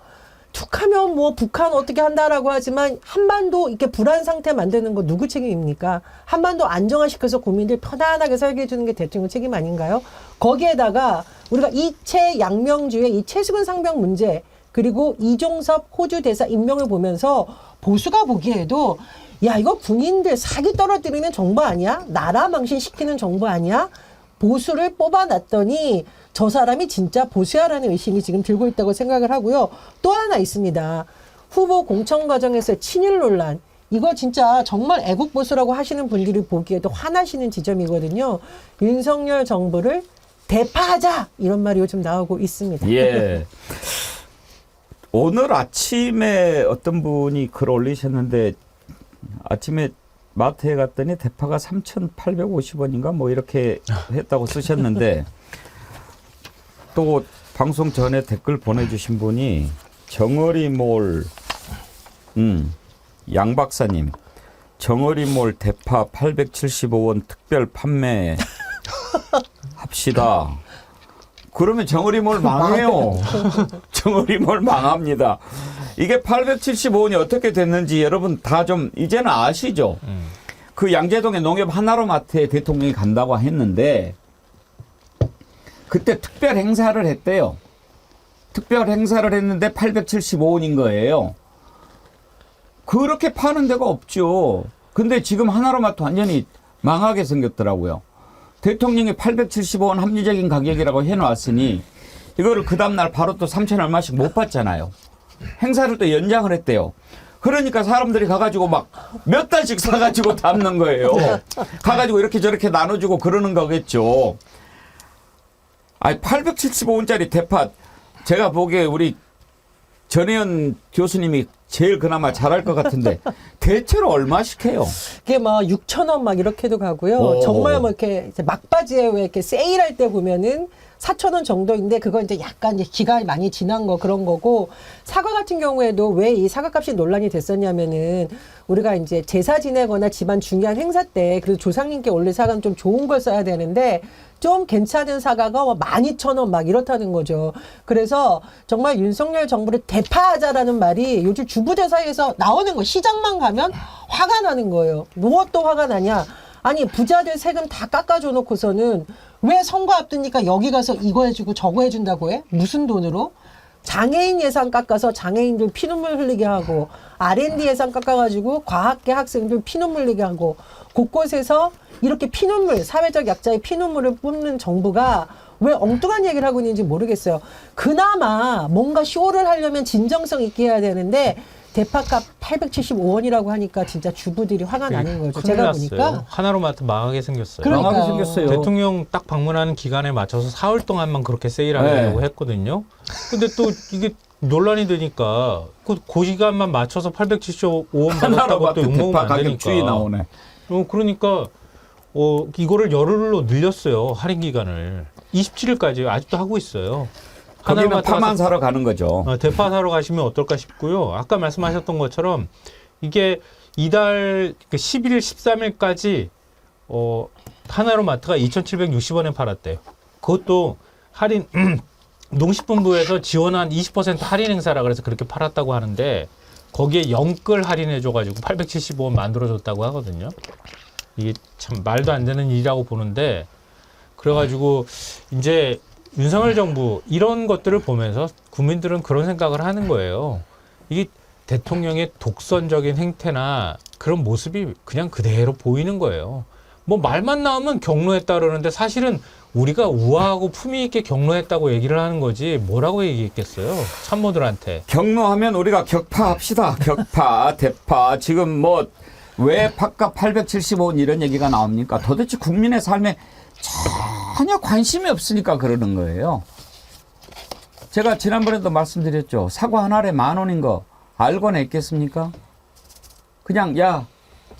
툭하면 뭐 북한 어떻게 한다라고 하지만 한반도 이렇게 불안 상태 만드는 거 누구 책임입니까? 한반도 안정화시켜서 국민들 편안하게 살게 해주는 게 대통령 책임 아닌가요? 거기에다가 우리가 이채 양명주의 이 최수근 상병 문제 그리고 이종섭 호주 대사 임명을 보면서 보수가 보기에도 야, 이거 군인들 사기 떨어뜨리는 정부 아니야? 나라 망신시키는 정부 아니야? 보수를 뽑아놨더니 저 사람이 진짜 보수야라는 의심이 지금 들고 있다고 생각을 하고요. 또 하나 있습니다. 후보 공천 과정에서 친일 논란. 이거 진짜 정말 애국보수라고 하시는 분들이 보기에도 화나시는 지점이거든요. 윤석열 정부를 대파하자! 이런 말이 요즘 나오고 있습니다. 예. 오늘 아침에 어떤 분이 글 올리셨는데 아침에 마트에 갔더니 대파가 3,850원인가 뭐 이렇게 했다고 쓰셨는데 또 방송 전에 댓글 보내주신 분이 정어리몰 양 박사님 정어리몰 대파 875원 특별 판매 합시다. 그러면 정어리몰 망해요. 정어리몰 망합니다. 이게 875원이 어떻게 됐는지 여러분 다 좀 이제는 아시죠? 그 양재동의 농협 하나로마트에 대통령이 간다고 했는데 그때 특별 행사를 했대요. 특별 행사를 했는데 875원인 거예요. 그렇게 파는 데가 없죠. 근데 지금 하나로마트 완전히 망하게 생겼더라고요. 대통령이 875원 합리적인 가격이라고 해놨으니 이거를 그 다음날 바로 또 3천 얼마씩 못 받잖아요. 행사를 또 연장을 했대요. 그러니까 사람들이 가가지고 막 몇 달씩 사가지고 담는 거예요. 가가지고 이렇게 저렇게 나눠주고 그러는 거겠죠. 아니 875원짜리 대파 제가 보기에 우리 전혜연 교수님이 제일 그나마 잘할 것 같은데 대체로 얼마씩 해요? 그게 막 6,000원 막 이렇게도 가고요. 정말 뭐 이렇게 이제 막바지에 왜 이렇게 세일할 때 보면은 4,000원 정도인데 그건 이제 약간 이제 기간이 많이 지난 거 그런 거고 사과 같은 경우에도 왜 이 사과값이 논란이 됐었냐면은 우리가 이제 제사 지내거나 집안 중요한 행사 때 그래도 조상님께 올릴 사과는 좀 좋은 걸 써야 되는데 좀 괜찮은 사과가 뭐 12,000원 막 이렇다는 거죠. 그래서 정말 윤석열 정부를 대파하자라는 말이 요즘 주부들 사이에서 나오는 거 시장만 가면 화가 나는 거예요. 무엇도 화가 나냐. 아니 부자들 세금 다 깎아줘 놓고서는 왜 선거 앞두니까 여기 가서 이거 해주고 저거 해준다고 해? 무슨 돈으로? 장애인 예산 깎아서 장애인들 피눈물 흘리게 하고 R&D 예산 깎아가지고 과학계 학생들 피눈물 흘리게 하고 곳곳에서 이렇게 피눈물 사회적 약자의 피눈물을 뿜는 정부가 왜 엉뚱한 얘기를 하고 있는지 모르겠어요. 그나마 뭔가 쇼를 하려면 진정성 있게 해야 되는데 대파값 875원이라고 하니까 진짜 주부들이 화가 나는 거죠. 큰일 제가 났어요. 보니까 하나로마트 망하게 생겼어요. 그러니까요. 망하게 생겼어요. 대통령 딱 방문하는 기간에 맞춰서 4월 동안만 그렇게 세일하려고 네. 했거든요. 근데 또 이게 논란이 되니까 그 시간만 맞춰서 875원 받았다고 또 욕먹으면 대파 안 가격 되니까. 추이 나오네. 그러니까 이거를 열흘로 늘렸어요. 할인 기간을. 27일까지 아직도 하고 있어요. 거기는 하나로마트 파만 가서 사러 가는 거죠. 대파 사러 가시면 어떨까 싶고요. 아까 말씀하셨던 것처럼 이게 이달 11일, 13일까지 하나로마트가 2,760원에 팔았대요. 그것도 할인 농식품부에서 지원한 20% 할인 행사라 그래서 그렇게 팔았다고 하는데 거기에 영끌 할인해줘가지고 875원 만들어줬다고 하거든요. 이게 참 말도 안 되는 일이라고 보는데 그래가지고 이제 윤석열 정부 이런 것들을 보면서 국민들은 그런 생각을 하는 거예요. 이게 대통령의 독선적인 행태나 그런 모습이 그냥 그대로 보이는 거예요. 뭐 말만 나오면 경로했다 그러는데 사실은 우리가 우아하고 품위 있게 경로했다고 얘기를 하는 거지 뭐라고 얘기했겠어요. 참모들한테. 경로하면 우리가 격파합시다. 격파, 대파. 지금 뭐 왜 팥값 875원 이런 얘기가 나옵니까? 도대체 국민의 삶에 전혀 관심이 없으니까 그러는 거예요. 제가 지난번에도 말씀드렸죠. 사과 한 알에 10,000원인 거 알고는 했겠습니까? 그냥 야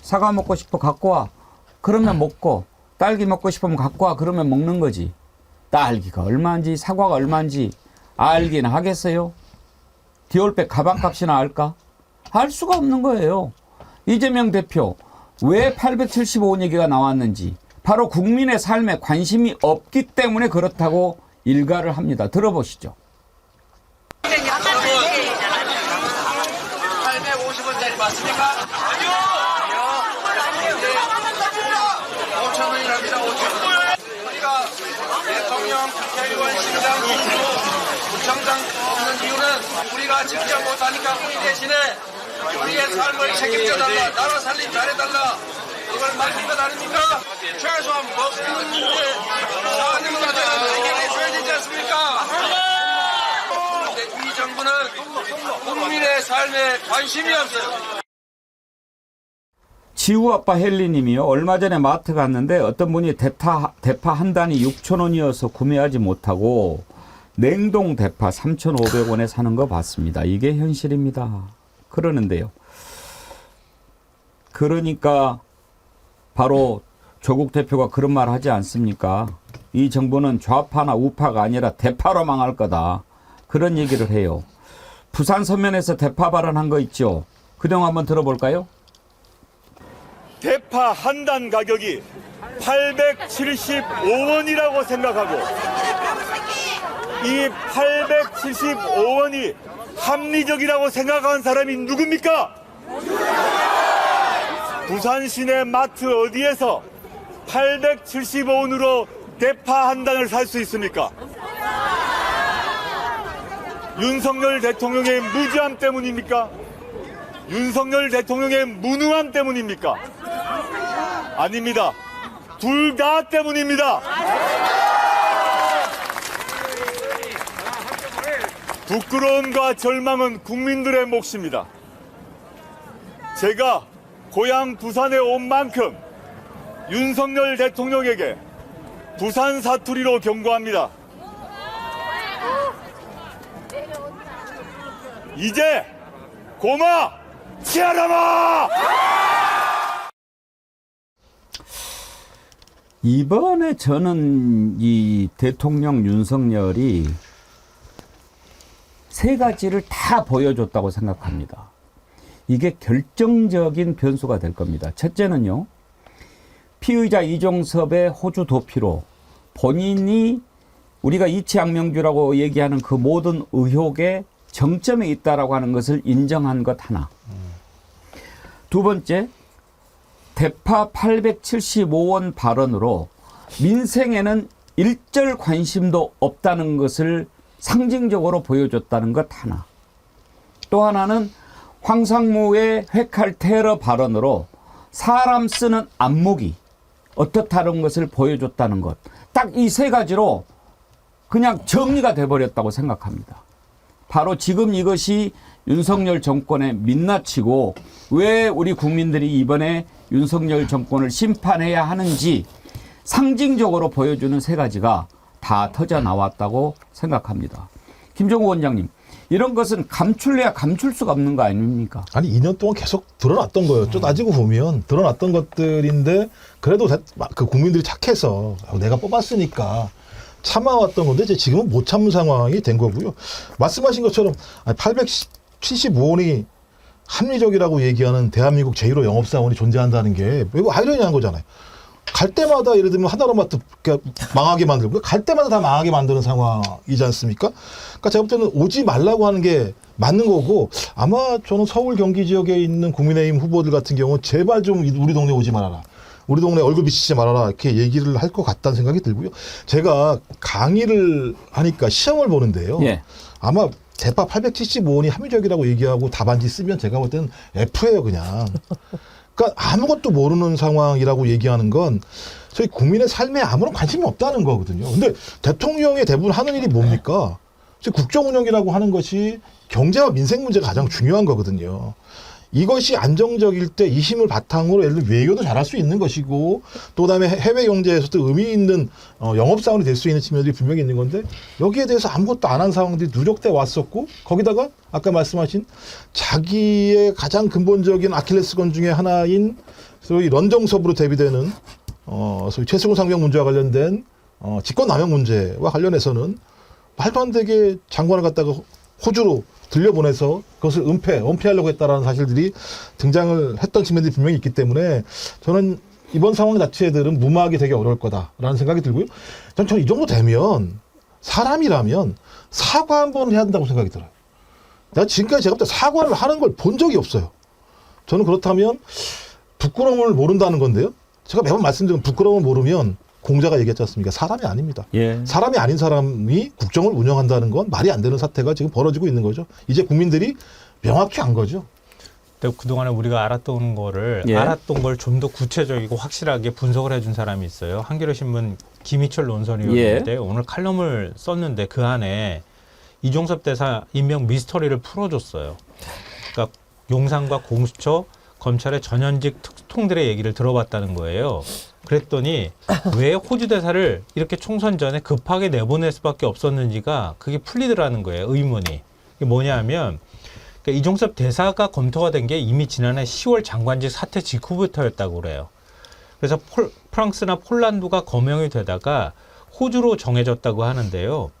사과 먹고 싶어 갖고 와. 그러면 먹고 딸기 먹고 싶으면 갖고 와. 그러면 먹는 거지. 딸기가 얼마인지 사과가 얼마인지 알기는 하겠어요? 디올백 가방값이나 알까? 알 수가 없는 거예요. 이재명 대표 왜 875원 얘기가 나왔는지 바로 국민의 삶에 관심이 없기 때문에 그렇다고 일가를 합니다. 들어보시죠. 850원짜리 맞습니까? 아니요. 5,000원이랍니다. 5,000원. 우리가 대통령, 국회의원, 시장, 구청장 없는 이유는 우리가 직접 못하니까 우리 대신에 우리의 삶을 책임져달라, 나라 살림 잘해달라, 이걸 말린 것 아닙니까? 최소한 먹는 문제, 사는 문제 해결해줘야 되지 않습니까? 그런데 이 정부는 국민의 삶에 관심이 없어요. 지우아빠 헬리님이요. 얼마 전에 마트 갔는데 어떤 분이 대파 한 단이 6,000원이어서 구매하지 못하고 냉동 대파 3,500원에 사는 거 봤습니다. 이게 현실입니다. 그러는데요. 그러니까 바로 조국 대표가 그런 말 하지 않습니까? 이 정부는 좌파나 우파가 아니라 대파로 망할 거다. 그런 얘기를 해요. 부산 서면에서 대파 발언한 거 있죠? 그 내용 한번 들어볼까요? 대파 한 단 가격이 875원이라고 생각하고 이 875원이 합리적이라고 생각하는 사람이 누굽니까? 부산 시내 마트 어디에서 875원으로 대파 한 단을 살 수 있습니까? 윤석열 대통령의 무지함 때문입니까? 윤석열 대통령의 무능함 때문입니까? 아닙니다. 둘 다 때문입니다. 부끄러움과 절망은 국민들의 몫입니다. 제가 고향 부산에 온 만큼 윤석열 대통령에게 부산 사투리로 경고합니다. 이제 고마 치아라마! 이번에 저는 이 대통령 윤석열이 세 가지를 다 보여줬다고 생각합니다. 이게 결정적인 변수가 될 겁니다. 첫째는요. 피의자 이종섭의 호주 도피로 본인이 우리가 이치양명주라고 얘기하는 그 모든 의혹에 정점에 있다라고 하는 것을 인정한 것 하나. 두 번째, 대파 875원 발언으로 민생에는 일절 관심도 없다는 것을 상징적으로 보여줬다는 것 하나. 또 하나는 황상무의 회칼 테러 발언으로 사람 쓰는 안목이 어떻다는 것을 보여줬다는 것. 딱 이 세 가지로 그냥 정리가 돼버렸다고 생각합니다. 바로 지금 이것이 윤석열 정권의 민낯이고 왜 우리 국민들이 이번에 윤석열 정권을 심판해야 하는지 상징적으로 보여주는 세 가지가 다 터져 나왔다고 생각합니다. 김종우 원장님, 이런 것은 감출래야 감출 수가 없는 거 아닙니까? 아니 2년 동안 계속 드러났던 거예요. 좀 따지고 보면 드러났던 것들인데 그래도 그 국민들이 착해서 내가 뽑았으니까 참아왔던 건데 이제 지금은 못 참는 상황이 된 거고요. 말씀하신 것처럼 875원이 합리적이라고 얘기하는 대한민국 제1호 영업사원이 존재한다는 게 이거 아이러니한 거잖아요. 갈 때마다 예를 들면 하나로마트 망하게 만들고 갈 때마다 다 망하게 만드는 상황이지 않습니까? 그러니까 제가 볼 때는 오지 말라고 하는 게 맞는 거고 아마 저는 서울 경기 지역에 있는 국민의힘 후보들 같은 경우는 제발 좀 우리 동네 오지 말아라. 우리 동네 얼굴 비치지 말아라. 이렇게 얘기를 할 것 같다는 생각이 들고요. 제가 강의를 하니까 시험을 보는데요. 예. 아마 대파 875원이 합리적이라고 얘기하고 답안지 쓰면 제가 볼 때는 F예요, 그냥. 그러니까 아무것도 모르는 상황이라고 얘기하는 건 저희 국민의 삶에 아무런 관심이 없다는 거거든요. 근데 대통령이 대부분 하는 일이 뭡니까? 국정 운영이라고 하는 것이 경제와 민생 문제가 가장 중요한 거거든요. 이것이 안정적일 때 이 힘을 바탕으로 예를 들어 외교도 잘할 수 있는 것이고 또 그다음에 해외 경제에서도 의미 있는 영업사원이 될 수 있는 측면들이 분명히 있는 건데 여기에 대해서 아무것도 안 한 상황들이 누적돼 왔었고 거기다가 아까 말씀하신 자기의 가장 근본적인 아킬레스건 중에 하나인 소위 런정섭으로 대비되는 소위 최수근 상병 문제와 관련된 직권남용 문제와 관련해서는 말도 안 되게 장관을 갖다가 호주로 들려보내서 그것을 은폐하려고 했다라는 사실들이 등장을 했던 측면들이 분명히 있기 때문에 저는 이번 상황 자체들은 무마하기 되게 어려울 거다라는 생각이 들고요. 저는 이 정도 되면 사람이라면 사과 한 번 해야 한다고 생각이 들어요. 내가 지금까지 제가 볼 때 사과를 하는 걸 본 적이 없어요. 저는 그렇다면 부끄러움을 모른다는 건데요. 제가 매번 말씀드리는 부끄러움을 모르면 공자가 얘기했지 않습니까? 사람이 아닙니다. 예. 사람이 아닌 사람이 국정을 운영한다는 건 말이 안 되는 사태가 지금 벌어지고 있는 거죠. 이제 국민들이 명확히 안 거죠. 그동안에 우리가 알았던 거를 예. 알았던 걸 좀 더 구체적이고 확실하게 분석을 해준 사람이 있어요. 한겨레 신문 김희철 논설위원인데 예. 오늘 칼럼을 썼는데 그 안에 이종섭 대사 임명 미스터리를 풀어줬어요. 그러니까 용산과 공수처, 검찰의 전현직 특수통들의 얘기를 들어봤다는 거예요. 그랬더니 왜 호주 대사를 이렇게 총선 전에 급하게 내보낼 수밖에 없었는지가 그게 풀리더라는 거예요. 의문이. 이게 뭐냐면 그러니까 이종섭 대사가 검토가 된 게 이미 지난해 10월 장관직 사퇴 직후부터였다고 그래요. 그래서 프랑스나 폴란드가 거명이 되다가 호주로 정해졌다고 하는데요.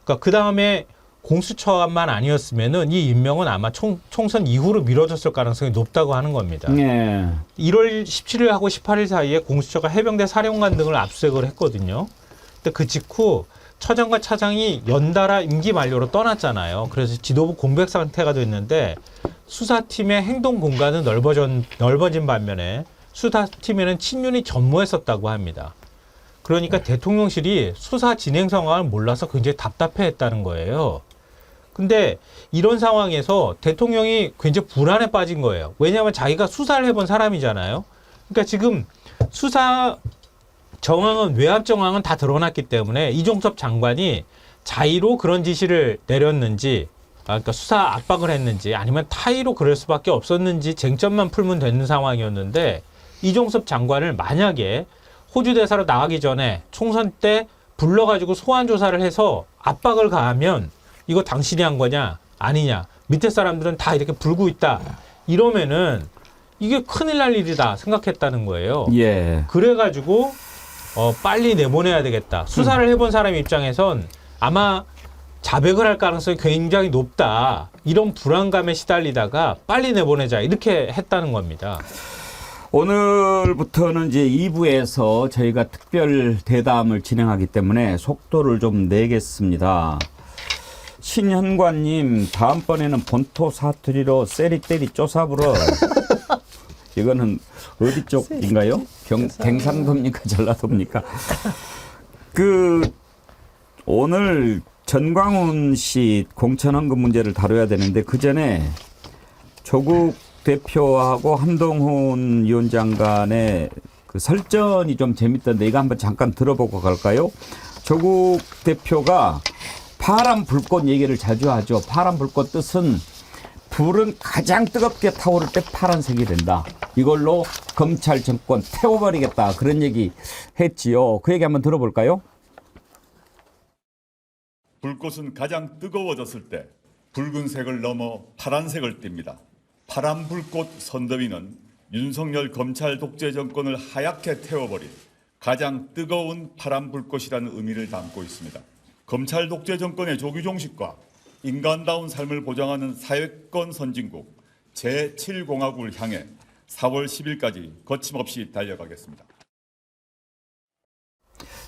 그러니까 그 다음에 공수처만 아니었으면은 이 임명은 아마 총선 이후로 미뤄졌을 가능성이 높다고 하는 겁니다. 예. 1월 17일하고 18일 사이에 공수처가 해병대 사령관 등을 압수색을 했거든요. 근데 그 직후 처장과 차장이 연달아 임기 만료로 떠났잖아요. 그래서 지도부 공백 상태가 됐는데 수사팀의 행동 공간은 넓어진 반면에 수사팀에는 친윤이 전무했었다고 합니다. 그러니까 대통령실이 수사 진행 상황을 몰라서 굉장히 답답해했다는 거예요. 근데 이런 상황에서 대통령이 굉장히 불안에 빠진 거예요. 왜냐하면 자기가 수사를 해본 사람이잖아요. 그러니까 지금 수사 정황은 외압 정황은 다 드러났기 때문에 이종섭 장관이 자의로 그런 지시를 내렸는지 그러니까 수사 압박을 했는지 아니면 타의로 그럴 수밖에 없었는지 쟁점만 풀면 되는 상황이었는데 이종섭 장관을 만약에 호주 대사로 나가기 전에 총선 때 불러가지고 소환 조사를 해서 압박을 가하면 이거 당신이 한 거냐 아니냐 밑에 사람들은 다 이렇게 불고 있다 이러면은 이게 큰일 날 일이다 생각했다는 거예요. 예. 그래가지고 빨리 내보내야 되겠다. 수사를 해본 사람 입장에선 아마 자백을 할 가능성이 굉장히 높다. 이런 불안감에 시달리다가 빨리 내보내자 이렇게 했다는 겁니다. 오늘부터는 이제 2부에서 저희가 특별 대담을 진행하기 때문에 속도를 좀 내겠습니다. 신현관님, 다음번에는 본토 사투리로 세리때리 쪼사불어. 이거는 어디 쪽인가요? 경상도입니까? 전라도입니까? 오늘 전광훈 씨 공천헌금 문제를 다뤄야 되는데 그 전에 조국 대표하고 한동훈 위원장 간의 그 설전이 좀 재밌던데 이거 한번 잠깐 들어보고 갈까요? 조국 대표가 파란 불꽃 얘기를 자주 하죠. 파란 불꽃 뜻은 불은 가장 뜨겁게 타오를 때 파란색이 된다. 이걸로 검찰 정권 태워버리겠다. 그런 얘기 했지요. 그 얘기 한번 들어볼까요? 불꽃은 가장 뜨거워졌을 때 붉은색을 넘어 파란색을 띱니다. 파란 불꽃 선더위는 윤석열 검찰 독재 정권을 하얗게 태워버린 가장 뜨거운 파란 불꽃이라는 의미를 담고 있습니다. 검찰 독재 정권의 조기 종식과 인간다운 삶을 보장하는 사회권 선진국 제7공화국을 향해 4월 10일까지 거침없이 달려가겠습니다.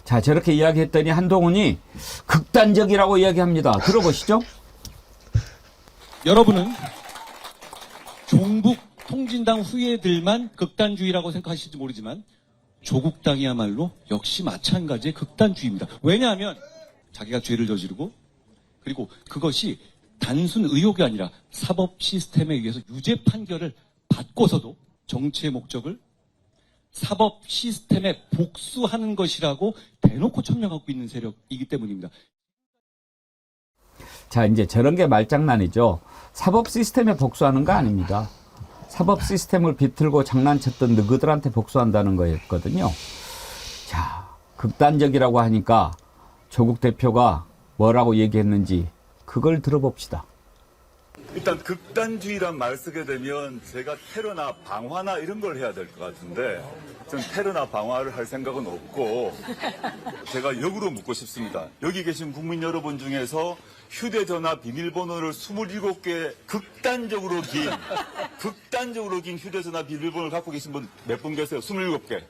자, 저렇게 이야기했더니 한동훈이 극단적이라고 이야기합니다. 들어보시죠. 여러분은 종북 통진당 후예들만 극단주의라고 생각하실지 모르지만 조국 당이야말로 역시 마찬가지의 극단주의입니다. 왜냐하면 자기가 죄를 저지르고 그리고 그것이 단순 의혹이 아니라 사법 시스템에 의해서 유죄 판결을 받고서도 정치의 목적을 사법 시스템에 복수하는 것이라고 대놓고 천명하고 있는 세력이기 때문입니다. 자, 이제 저런 게 말장난이죠. 사법 시스템에 복수하는 거 아닙니다. 사법 시스템을 비틀고 장난쳤던 너희들한테 복수한다는 거였거든요. 자, 극단적이라고 하니까 조국 대표가 뭐라고 얘기했는지 그걸 들어봅시다. 일단 극단주의란 말 쓰게 되면 제가 테러나 방화나 이런 걸 해야 될 것 같은데 전 테러나 방화를 할 생각은 없고 제가 역으로 묻고 싶습니다. 여기 계신 국민 여러분 중에서 휴대전화 비밀번호를 27개 극단적으로 긴 휴대전화 비밀번호를 갖고 계신 분 몇 분 계세요? 27개.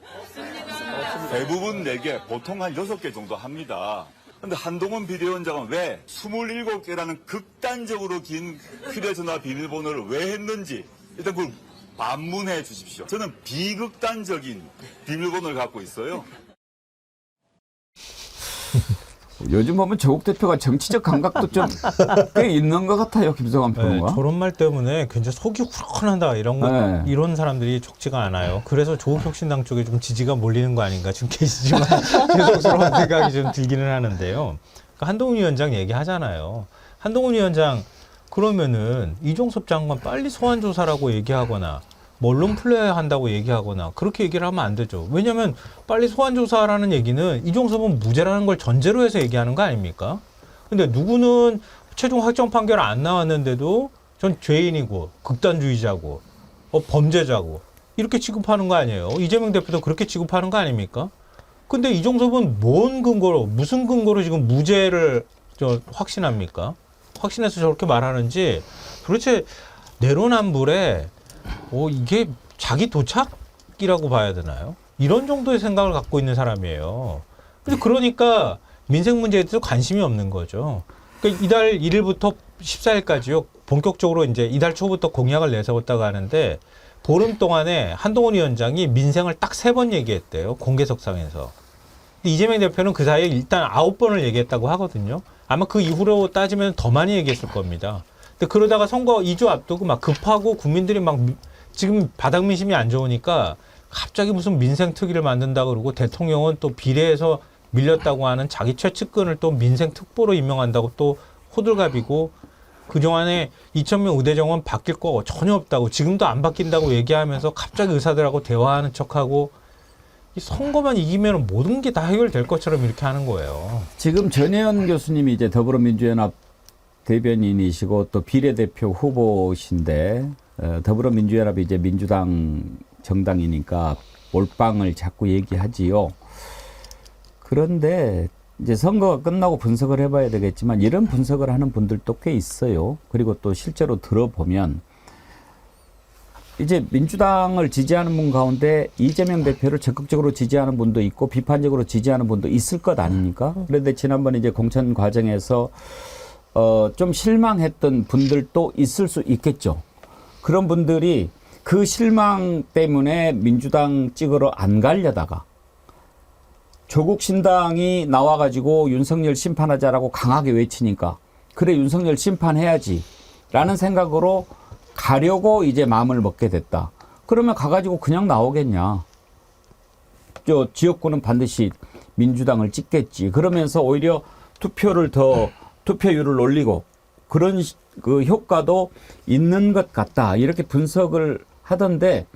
대부분 4개, 보통 한 6개 정도 합니다. 근데 한동훈 비대위원장은 왜 27개라는 극단적으로 긴 휴대전화 비밀번호를 왜 했는지 일단 그걸 반문해 주십시오. 저는 비극단적인 비밀번호를 갖고 있어요. 요즘 보면 조국 대표가 정치적 감각도 좀 꽤 있는 것 같아요, 김성환 평론가. 네, 저런 말 때문에 굉장히 속이 후련하다 이런 사람들이 적지가 않아요. 그래서 조국혁신당 쪽에 좀 지지가 몰리는 거 아닌가 지금 계시지만 죄송스러운 생각이 좀 들기는 하는데요. 그러니까 한동훈 위원장 얘기하잖아요. 한동훈 위원장 그러면은 이종섭 장관 빨리 소환 조사라고 얘기하거나 언론 플레이 한다고 얘기하거나 그렇게 얘기를 하면 안 되죠. 왜냐하면 빨리 소환 조사라는 얘기는 이종섭은 무죄라는 걸 전제로 해서 얘기하는 거 아닙니까? 근데 누구는 최종 확정 판결 안 나왔는데도 전 죄인이고 극단주의자고 범죄자고 이렇게 취급하는 거 아니에요. 이재명 대표도 그렇게 취급하는 거 아닙니까? 근데 이종섭은 뭔 근거로 무슨 근거로 지금 무죄를 확신합니까? 확신해서 저렇게 말하는지 도대체 내로남불에 이게 자기 도착이라고 봐야 되나요? 이런 정도의 생각을 갖고 있는 사람이에요. 그러니까 민생 문제에 대해서 관심이 없는 거죠. 그러니까 이달 1일부터 14일까지요. 본격적으로 이제 이달 초부터 공약을 내세웠다고 하는데 보름 동안에 한동훈 위원장이 민생을 딱 3번 얘기했대요. 공개석상에서. 근데 이재명 대표는 그 사이에 일단 9번을 얘기했다고 하거든요. 아마 그 이후로 따지면 더 많이 얘기했을 겁니다. 근데 그러다가 선거 2주 앞두고 막 급하고 국민들이 막 지금 바닥 민심이 안 좋으니까 갑자기 무슨 민생 특위를 만든다 그러고 대통령은 또 비례해서 밀렸다고 하는 자기 최측근을 또 민생 특보로 임명한다고 또 호들갑이고 그동안에 2,000명 의대 정원 바뀔 거 전혀 없다고 지금도 안 바뀐다고 얘기하면서 갑자기 의사들하고 대화하는 척하고 이 선거만 이기면 모든 게 다 해결될 것처럼 이렇게 하는 거예요. 지금 전혜연 교수님이 이제 더불어민주연합 대변인이시고 또 비례대표 후보신데 더불어민주연합이 이제 민주당 정당이니까 몰빵을 자꾸 얘기하지요. 그런데 이제 선거가 끝나고 분석을 해봐야 되겠지만 이런 분석을 하는 분들도 꽤 있어요. 그리고 또 실제로 들어보면 이제 민주당을 지지하는 분 가운데 이재명 대표를 적극적으로 지지하는 분도 있고 비판적으로 지지하는 분도 있을 것 아닙니까? 그런데 지난번에 이제 공천 과정에서 좀 실망했던 분들도 있을 수 있겠죠. 그런 분들이 그 실망 때문에 민주당 찍으러 안 가려다가 조국 신당이 나와가지고 윤석열 심판하자라고 강하게 외치니까 그래 윤석열 심판해야지 라는 생각으로 가려고 이제 마음을 먹게 됐다. 그러면 가가지고 그냥 나오겠냐. 지역구는 반드시 민주당을 찍겠지. 그러면서 오히려 투표를 더 투표율을 올리고 그런 그 효과도 있는 것 같다. 이렇게 분석을 하던데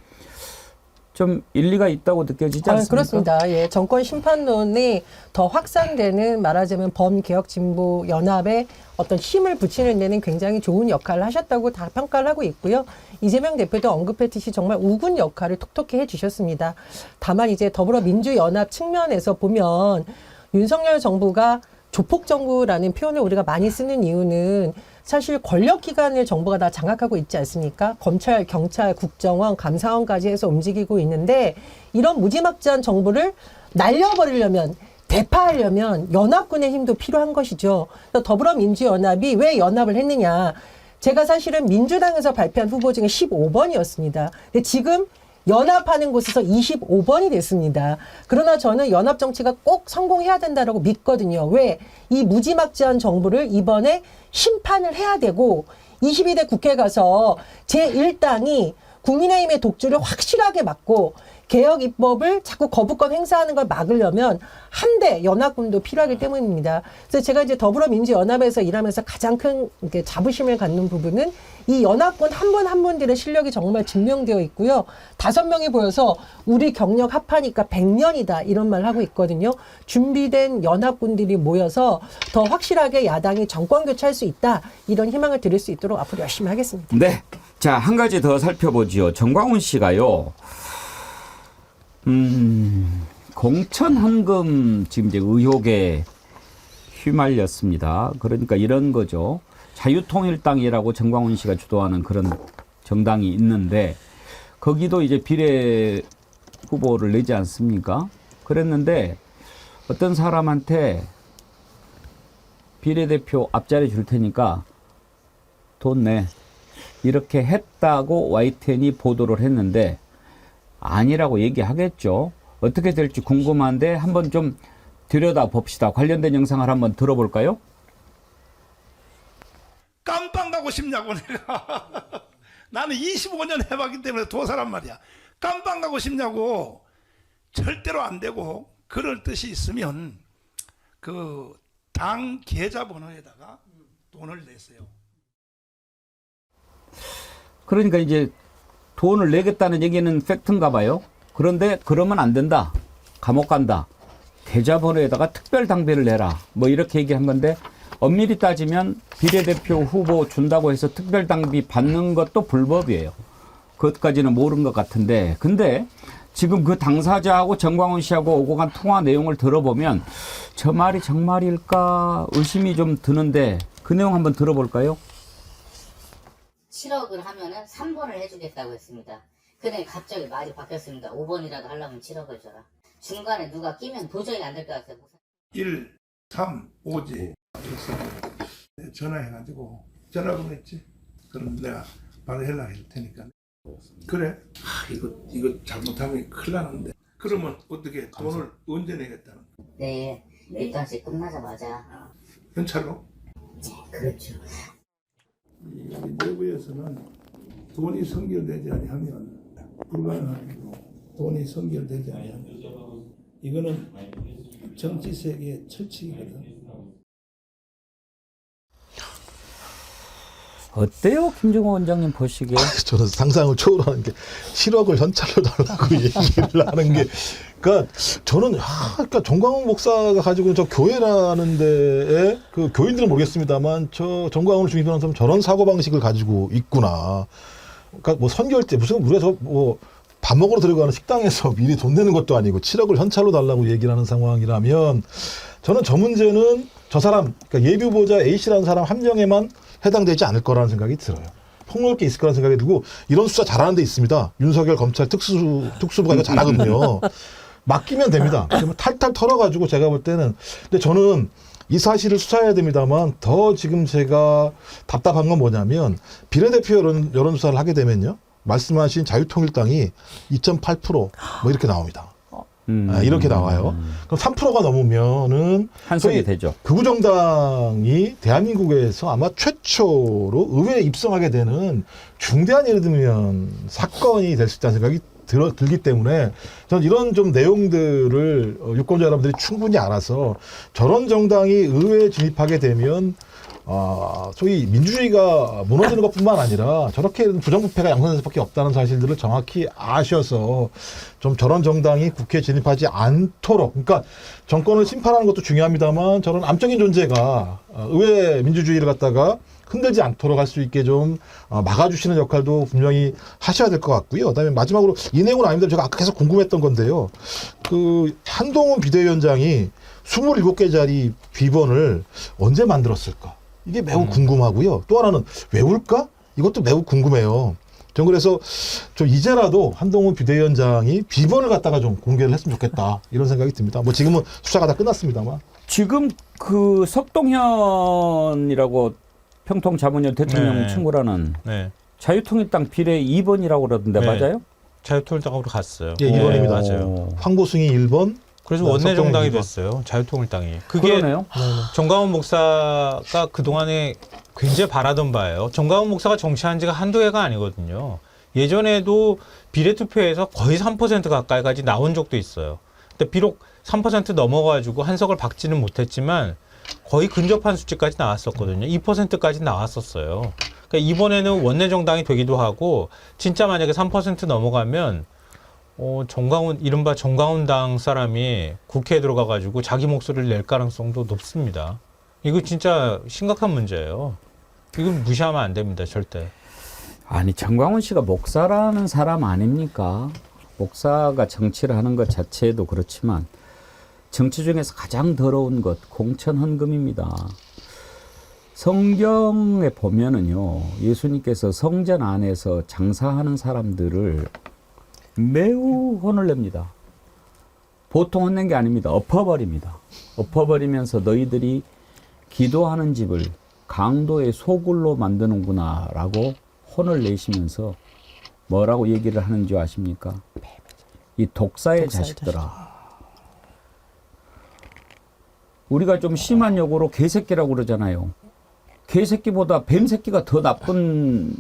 좀 일리가 있다고 느껴지지 않습니까? 그렇습니다. 예, 정권 심판론이 더 확산되는 말하자면 범개혁진보연합의 어떤 힘을 붙이는 데는 굉장히 좋은 역할을 하셨다고 다 평가를 하고 있고요. 이재명 대표도 언급했듯이 정말 우군 역할을 톡톡히 해주셨습니다. 다만 이제 더불어민주연합 측면에서 보면 윤석열 정부가 조폭정부라는 표현을 우리가 많이 쓰는 이유는 사실 권력기관을 정부가 다 장악하고 있지 않습니까? 검찰, 경찰, 국정원, 감사원까지 해서 움직이고 있는데 이런 무지막지한 정부를 날려버리려면 대파하려면 연합군의 힘도 필요한 것이죠. 그래서 더불어민주연합이 왜 연합을 했느냐. 제가 사실은 민주당에서 발표한 후보 중에 15번이었습니다. 근데 지금 연합하는 곳에서 25번이 됐습니다. 그러나 저는 연합 정치가 꼭 성공해야 된다고 믿거든요. 왜? 이 무지막지한 정부를 이번에 심판을 해야 되고 22대 국회 가서 제1당이 국민의힘의 독주를 확실하게 막고 개혁 입법을 자꾸 거부권 행사하는 걸 막으려면 한대 연합군도 필요하기 때문입니다. 그래서 제가 이제 더불어민주연합에서 일하면서 가장 큰 이렇게 자부심을 갖는 부분은 이 연합군 한 분 한 분들의 실력이 정말 증명되어 있고요. 5명이 보여서 우리 경력 합하니까 100년이다 이런 말 하고 있거든요. 준비된 연합군들이 모여서 더 확실하게 야당이 정권 교체할 수 있다 이런 희망을 드릴 수 있도록 앞으로 열심히 하겠습니다. 네. 자, 한 가지 더 살펴보지요. 정광훈 씨가요. 공천 헌금 지금 이제 의혹에 휘말렸습니다. 그러니까 이런 거죠. 자유통일당이라고 정광훈 씨가 주도하는 그런 정당이 있는데 거기도 이제 비례 후보를 내지 않습니까? 그랬는데 어떤 사람한테 비례대표 앞자리 줄 테니까 돈 내. 이렇게 했다고 YTN이 보도를 했는데 아니라고 얘기하겠죠. 어떻게 될지 궁금한데 한번 좀 들여다 봅시다. 관련된 영상을 한번 들어볼까요? 깜빵 가고 싶냐고 내가. 나는 25년 해봤기 때문에 도사란 말이야. 깜빵 가고 싶냐고. 절대로 안 되고 그럴 뜻이 있으면 그 당 계좌번호에다가 돈을 내세요. 그러니까 이제 돈을 내겠다는 얘기는 팩트인가 봐요. 그런데 그러면 안 된다. 감옥 간다. 계좌번호에다가 특별 당비를 내라. 뭐 이렇게 얘기한 건데 엄밀히 따지면 비례대표 후보 준다고 해서 특별 당비 받는 것도 불법이에요. 그것까지는 모르는 것 같은데 근데 지금 그 당사자하고 정광훈 씨하고 오고 간 통화 내용을 들어보면 저 말이 정말일까 의심이 좀 드는데 그 내용 한번 들어볼까요? 7억을 하면은 3번을 해주겠다고 했습니다. 근데 갑자기 말이 바뀌었습니다. 5번이라도 하려면 7억을 줘라. 중간에 누가 끼면 도저히 안 될 것 같아요. 1, 3, 5지. 전화해가지고 전화번호 했지. 그럼 내가 바로 연락할 테니까. 그래? 이거 잘못하면 큰일 나는데. 그러면 어떻게 돈을 언제 내겠다는 거야? 네, 일단씩 끝나자마자. 현찰로? 네, 그렇죠. 이 내부에서는 돈이 성결되지 아니하면 불가능하고 돈이 성결되지 아니하면 이거는 정치 세계의 철칙이거든. 어때요? 김종호 원장님 보시기에? 저는 상상을 초월하는 게 7억을 현찰로 달라고 얘기를 하는 게 그러니까 저는 그러니까 정광훈 목사가 가지고 저 교회라는 데에 그 교인들은 모르겠습니다만 저 정광훈을 중심으로 하는 저런 사고방식을 가지고 있구나. 그러니까 뭐 선교할 때 무슨 우리가 저 뭐 밥 먹으러 들어가는 식당에서 미리 돈 내는 것도 아니고 7억을 현찰로 달라고 얘기를 하는 상황이라면 저는 저 문제는 저 사람 그러니까 예비 후보자 A씨라는 사람 한 명에만 해당되지 않을 거라는 생각이 들어요. 폭넓게 있을 거라는 생각이 들고 이런 수사 잘하는 데 있습니다. 윤석열 검찰 특수부가 이거 잘하거든요. 맡기면 됩니다. 그러면 탈탈 털어가지고 제가 볼 때는 근데 저는 이 사실을 수사해야 됩니다만 더 지금 제가 답답한 건 뭐냐면 비례대표 여론조사를 하게 되면요. 말씀하신 자유통일당이 2.8% 뭐 이렇게 나옵니다. 이렇게 나와요. 그럼 3%가 넘으면은 한석이 되죠. 극우정당이 대한민국에서 아마 최초로 의회에 입성하게 되는 중대한 예를 들면 사건이 될 수 있다는 생각이 들기 때문에 저는 이런 좀 내용들을 유권자 여러분들이 충분히 알아서 저런 정당이 의회에 진입하게 되면 소위 민주주의가 무너지는 것뿐만 아니라 저렇게 부정부패가 양산될 수밖에 없다는 사실들을 정확히 아셔서 좀 저런 정당이 국회에 진입하지 않도록, 그러니까 정권을 심판하는 것도 중요합니다만 저런 암적인 존재가 의회 민주주의를 갖다가 흔들지 않도록 할 수 있게 좀 막아주시는 역할도 분명히 하셔야 될 것 같고요. 그다음에 마지막으로 이 내용은 아닌데 제가 아까 계속 궁금했던 건데요. 그 한동훈 비대위원장이 27개짜리 비번을 언제 만들었을까? 이게 매우 궁금하고요. 또 하나는 외울까? 이것도 매우 궁금해요. 전 그래서 좀 이제라도 한동훈 비대위원장이 비번을 갖다가 좀 공개를 했으면 좋겠다 이런 생각이 듭니다. 뭐 지금은 수사가 다 끝났습니다만. 지금 그 석동현이라고 평통 자문위원 대통령 친구라는 자유통일당 비례 2번이라고 그러던데 맞아요? 자유통일당으로 갔어요. 예, 2번입니다. 맞아요. 황보승이 1번. 그래서 원내정당이 됐어요. 자유통일당이. 그게 그러네요. 정광훈 목사가 그동안에 굉장히 바라던 바예요. 정광훈 목사가 정치한 지가 한두 해가 아니거든요. 예전에도 비례투표에서 거의 3% 가까이까지 나온 적도 있어요. 근데 비록 3% 넘어가지고 한석을 받지는 못했지만 거의 근접한 수치까지 나왔었거든요. 2%까지 나왔었어요. 그러니까 이번에는 원내정당이 되기도 하고 진짜 만약에 3% 넘어가면 이른바 정광훈당 사람이 국회에 들어가가지고 자기 목소리를 낼 가능성도 높습니다. 이거 진짜 심각한 문제예요. 이건 무시하면 안 됩니다, 절대. 아니, 정광훈 씨가 목사라는 사람 아닙니까? 목사가 정치를 하는 것 자체도 그렇지만 정치 중에서 가장 더러운 것, 공천헌금입니다. 성경에 보면은요, 예수님께서 성전 안에서 장사하는 사람들을 매우 혼을 냅니다. 보통 혼낸 게 아닙니다. 엎어버립니다. 엎어버리면서 너희들이 기도하는 집을 강도의 소굴로 만드는구나 라고 혼을 내시면서 뭐라고 얘기를 하는 줄 아십니까? 이 독사의 자식들아. 우리가 좀 심한 욕으로 개새끼라고 그러잖아요. 개새끼보다 뱀새끼가 더 나쁜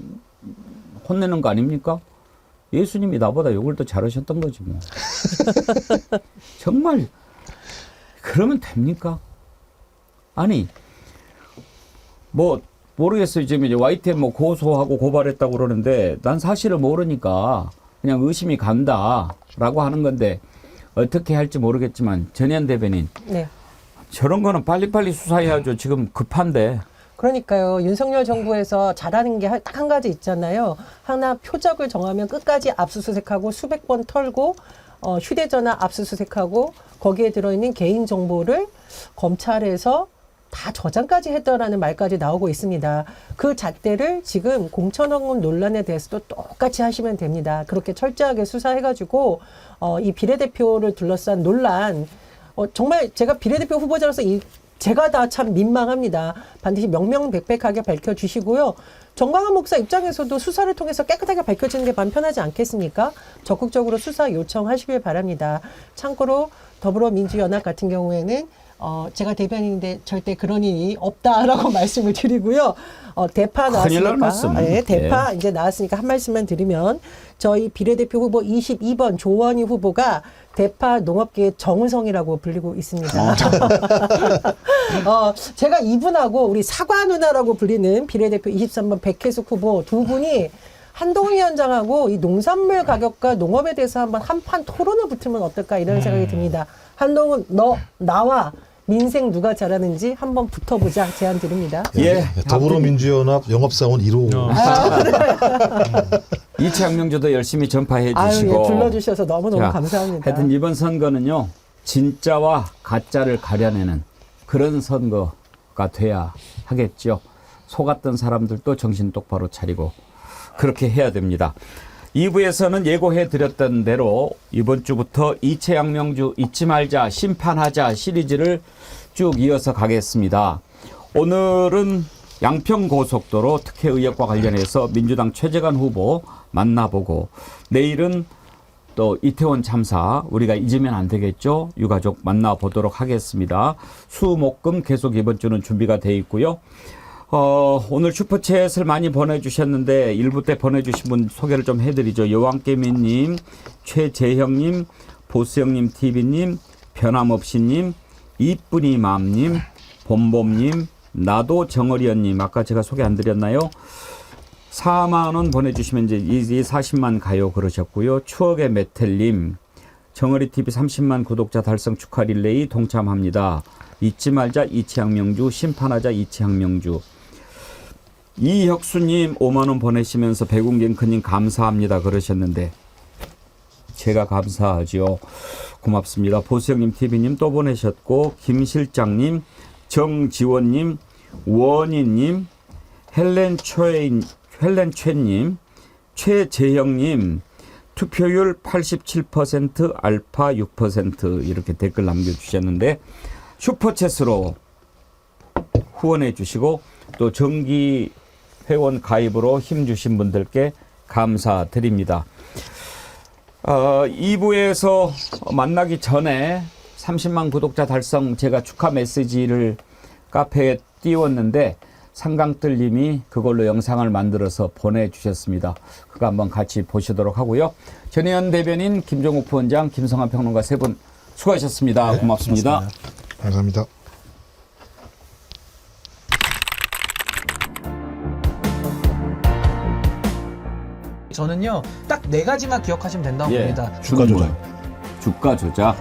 혼내는 거 아닙니까? 예수님이 나보다 욕을 더 잘하셨던 거지 뭐. 정말 그러면 됩니까? 아니 뭐 모르겠어요. 지금 이제 YTN 뭐 고소하고 고발했다고 그러는데 난 사실을 모르니까 그냥 의심이 간다라고 하는 건데 어떻게 할지 모르겠지만 전현 대변인. 네. 저런 거는 빨리빨리 수사해야죠. 지금 급한데. 그러니까요. 윤석열 정부에서 잘하는 게 딱 한 가지 있잖아요. 하나 표적을 정하면 끝까지 압수수색하고 수백 번 털고 휴대전화 압수수색하고 거기에 들어있는 개인정보를 검찰에서 다 저장까지 했더라는 말까지 나오고 있습니다. 그 잣대를 지금 공천헌금 논란에 대해서도 똑같이 하시면 됩니다. 그렇게 철저하게 수사해가지고 이 비례대표를 둘러싼 논란 정말 제가 비례대표 후보자로서 제가 다 참 민망합니다. 반드시 명명백백하게 밝혀주시고요. 정광훈 목사 입장에서도 수사를 통해서 깨끗하게 밝혀지는 게 마음 편하지 않겠습니까? 적극적으로 수사 요청하시길 바랍니다. 참고로 더불어민주연합 같은 경우에는 제가 대변인인데 절대 그런 일이 없다라고 말씀을 드리고요. 대파 나왔으니까, 네, 대파 이제 나왔으니까 한 말씀만 드리면 저희 비례대표 후보 22번 조원희 후보가 대파 농업계의 정우성이라고 불리고 있습니다. 제가 이분하고 우리 사과 누나라고 불리는 비례대표 23번 백혜숙 후보 두 분이 한동훈 위원장하고 이 농산물 가격과 농업에 대해서 한판 토론을 붙으면 어떨까 이런 생각이 듭니다. 한동훈 너 나와 민생 누가 잘하는지 한번 붙어보자 제안 드립니다. 예, 더불어민주연합 영업사원 1호. 이채양명주도 열심히 전파해 주시고. 아유, 예, 불러주셔서 너무너무 감사합니다. 하여튼 이번 선거는요. 진짜와 가짜를 가려내는 그런 선거가 돼야 하겠죠. 속았던 사람들도 정신 똑바로 차리고 그렇게 해야 됩니다. 2부에서는 예고해드렸던 대로 이번 주부터 이채양명주 잊지 말자 심판하자 시리즈를 쭉 이어서 가겠습니다. 오늘은 양평고속도로 특혜 의혹과 관련해서 민주당 최재관 후보 만나보고 내일은 또 이태원 참사 우리가 잊으면 안 되겠죠. 유가족 만나보도록 하겠습니다. 수목금 계속 이번 주는 준비가 돼 있고요. 오늘 슈퍼챗을 많이 보내주셨는데 일부 때 보내주신 분 소개를 좀 해드리죠. 여왕개미님, 최재형님, 보스형님 TV님, 변함없이님, 이쁜이맘님, 봄봄님, 나도 정어리언님, 아까 제가 소개 안 드렸나요? 4만 원 보내주시면 이제 40만 가요 그러셨고요. 추억의 메텔님, 정어리TV 30만 구독자 달성 축하 릴레이 동참합니다. 잊지 말자 이치항명주, 심판하자 이치항명주. 이혁수님 5만 원 보내시면서 백운갱크님 감사합니다 그러셨는데 제가 감사하죠. 고맙습니다. 보수형님 TV님 또 보내셨고, 김실장님, 정지원님, 원희님, 헬렌최님, 최재형님, 투표율 87%, 알파 6% 이렇게 댓글 남겨주셨는데 슈퍼챗으로 후원해 주시고 또 정기 회원 가입으로 힘주신 분들께 감사드립니다. 2부에서 만나기 전에 30만 구독자 달성 제가 축하 메시지를 카페에 띄웠는데 상강뜰님이 그걸로 영상을 만들어서 보내주셨습니다. 그거 한번 같이 보시도록 하고요. 전혜연 대변인, 김종욱 부원장, 김성환 평론가 세 분 수고하셨습니다. 네, 고맙습니다. 고맙습니다. 감사합니다. 저는요 딱 4가지만 기억하시면 된다고 봅니다. 주가 조작. 주가 조작.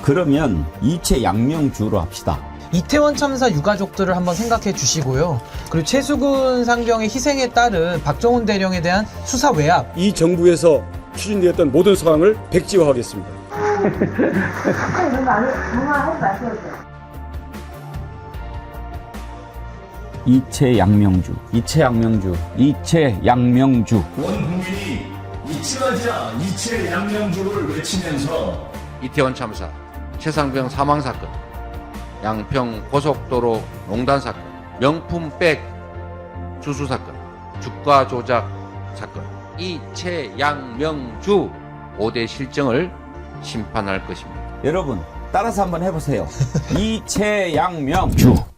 그러면 이체 양명주로 합시다. 이태원 참사 유가족들을 한번 생각해 주시고요. 그리고 최수근 상병의 희생에 따른 박정훈 대령에 대한 수사 외압. 이 정부에서 추진되었던 모든 사항을 백지화하겠습니다. 이체 양명주. 온 국민이 잊지 말자 이체 양명주를 외치면서 이태원 참사, 최상병 사망 사건, 양평 고속도로 농단 사건, 명품백 주수 사건, 주가 조작 사건, 이채양명주 5대 실정을 심판할 것입니다. 여러분 따라서 한번 해보세요. 이채양명주.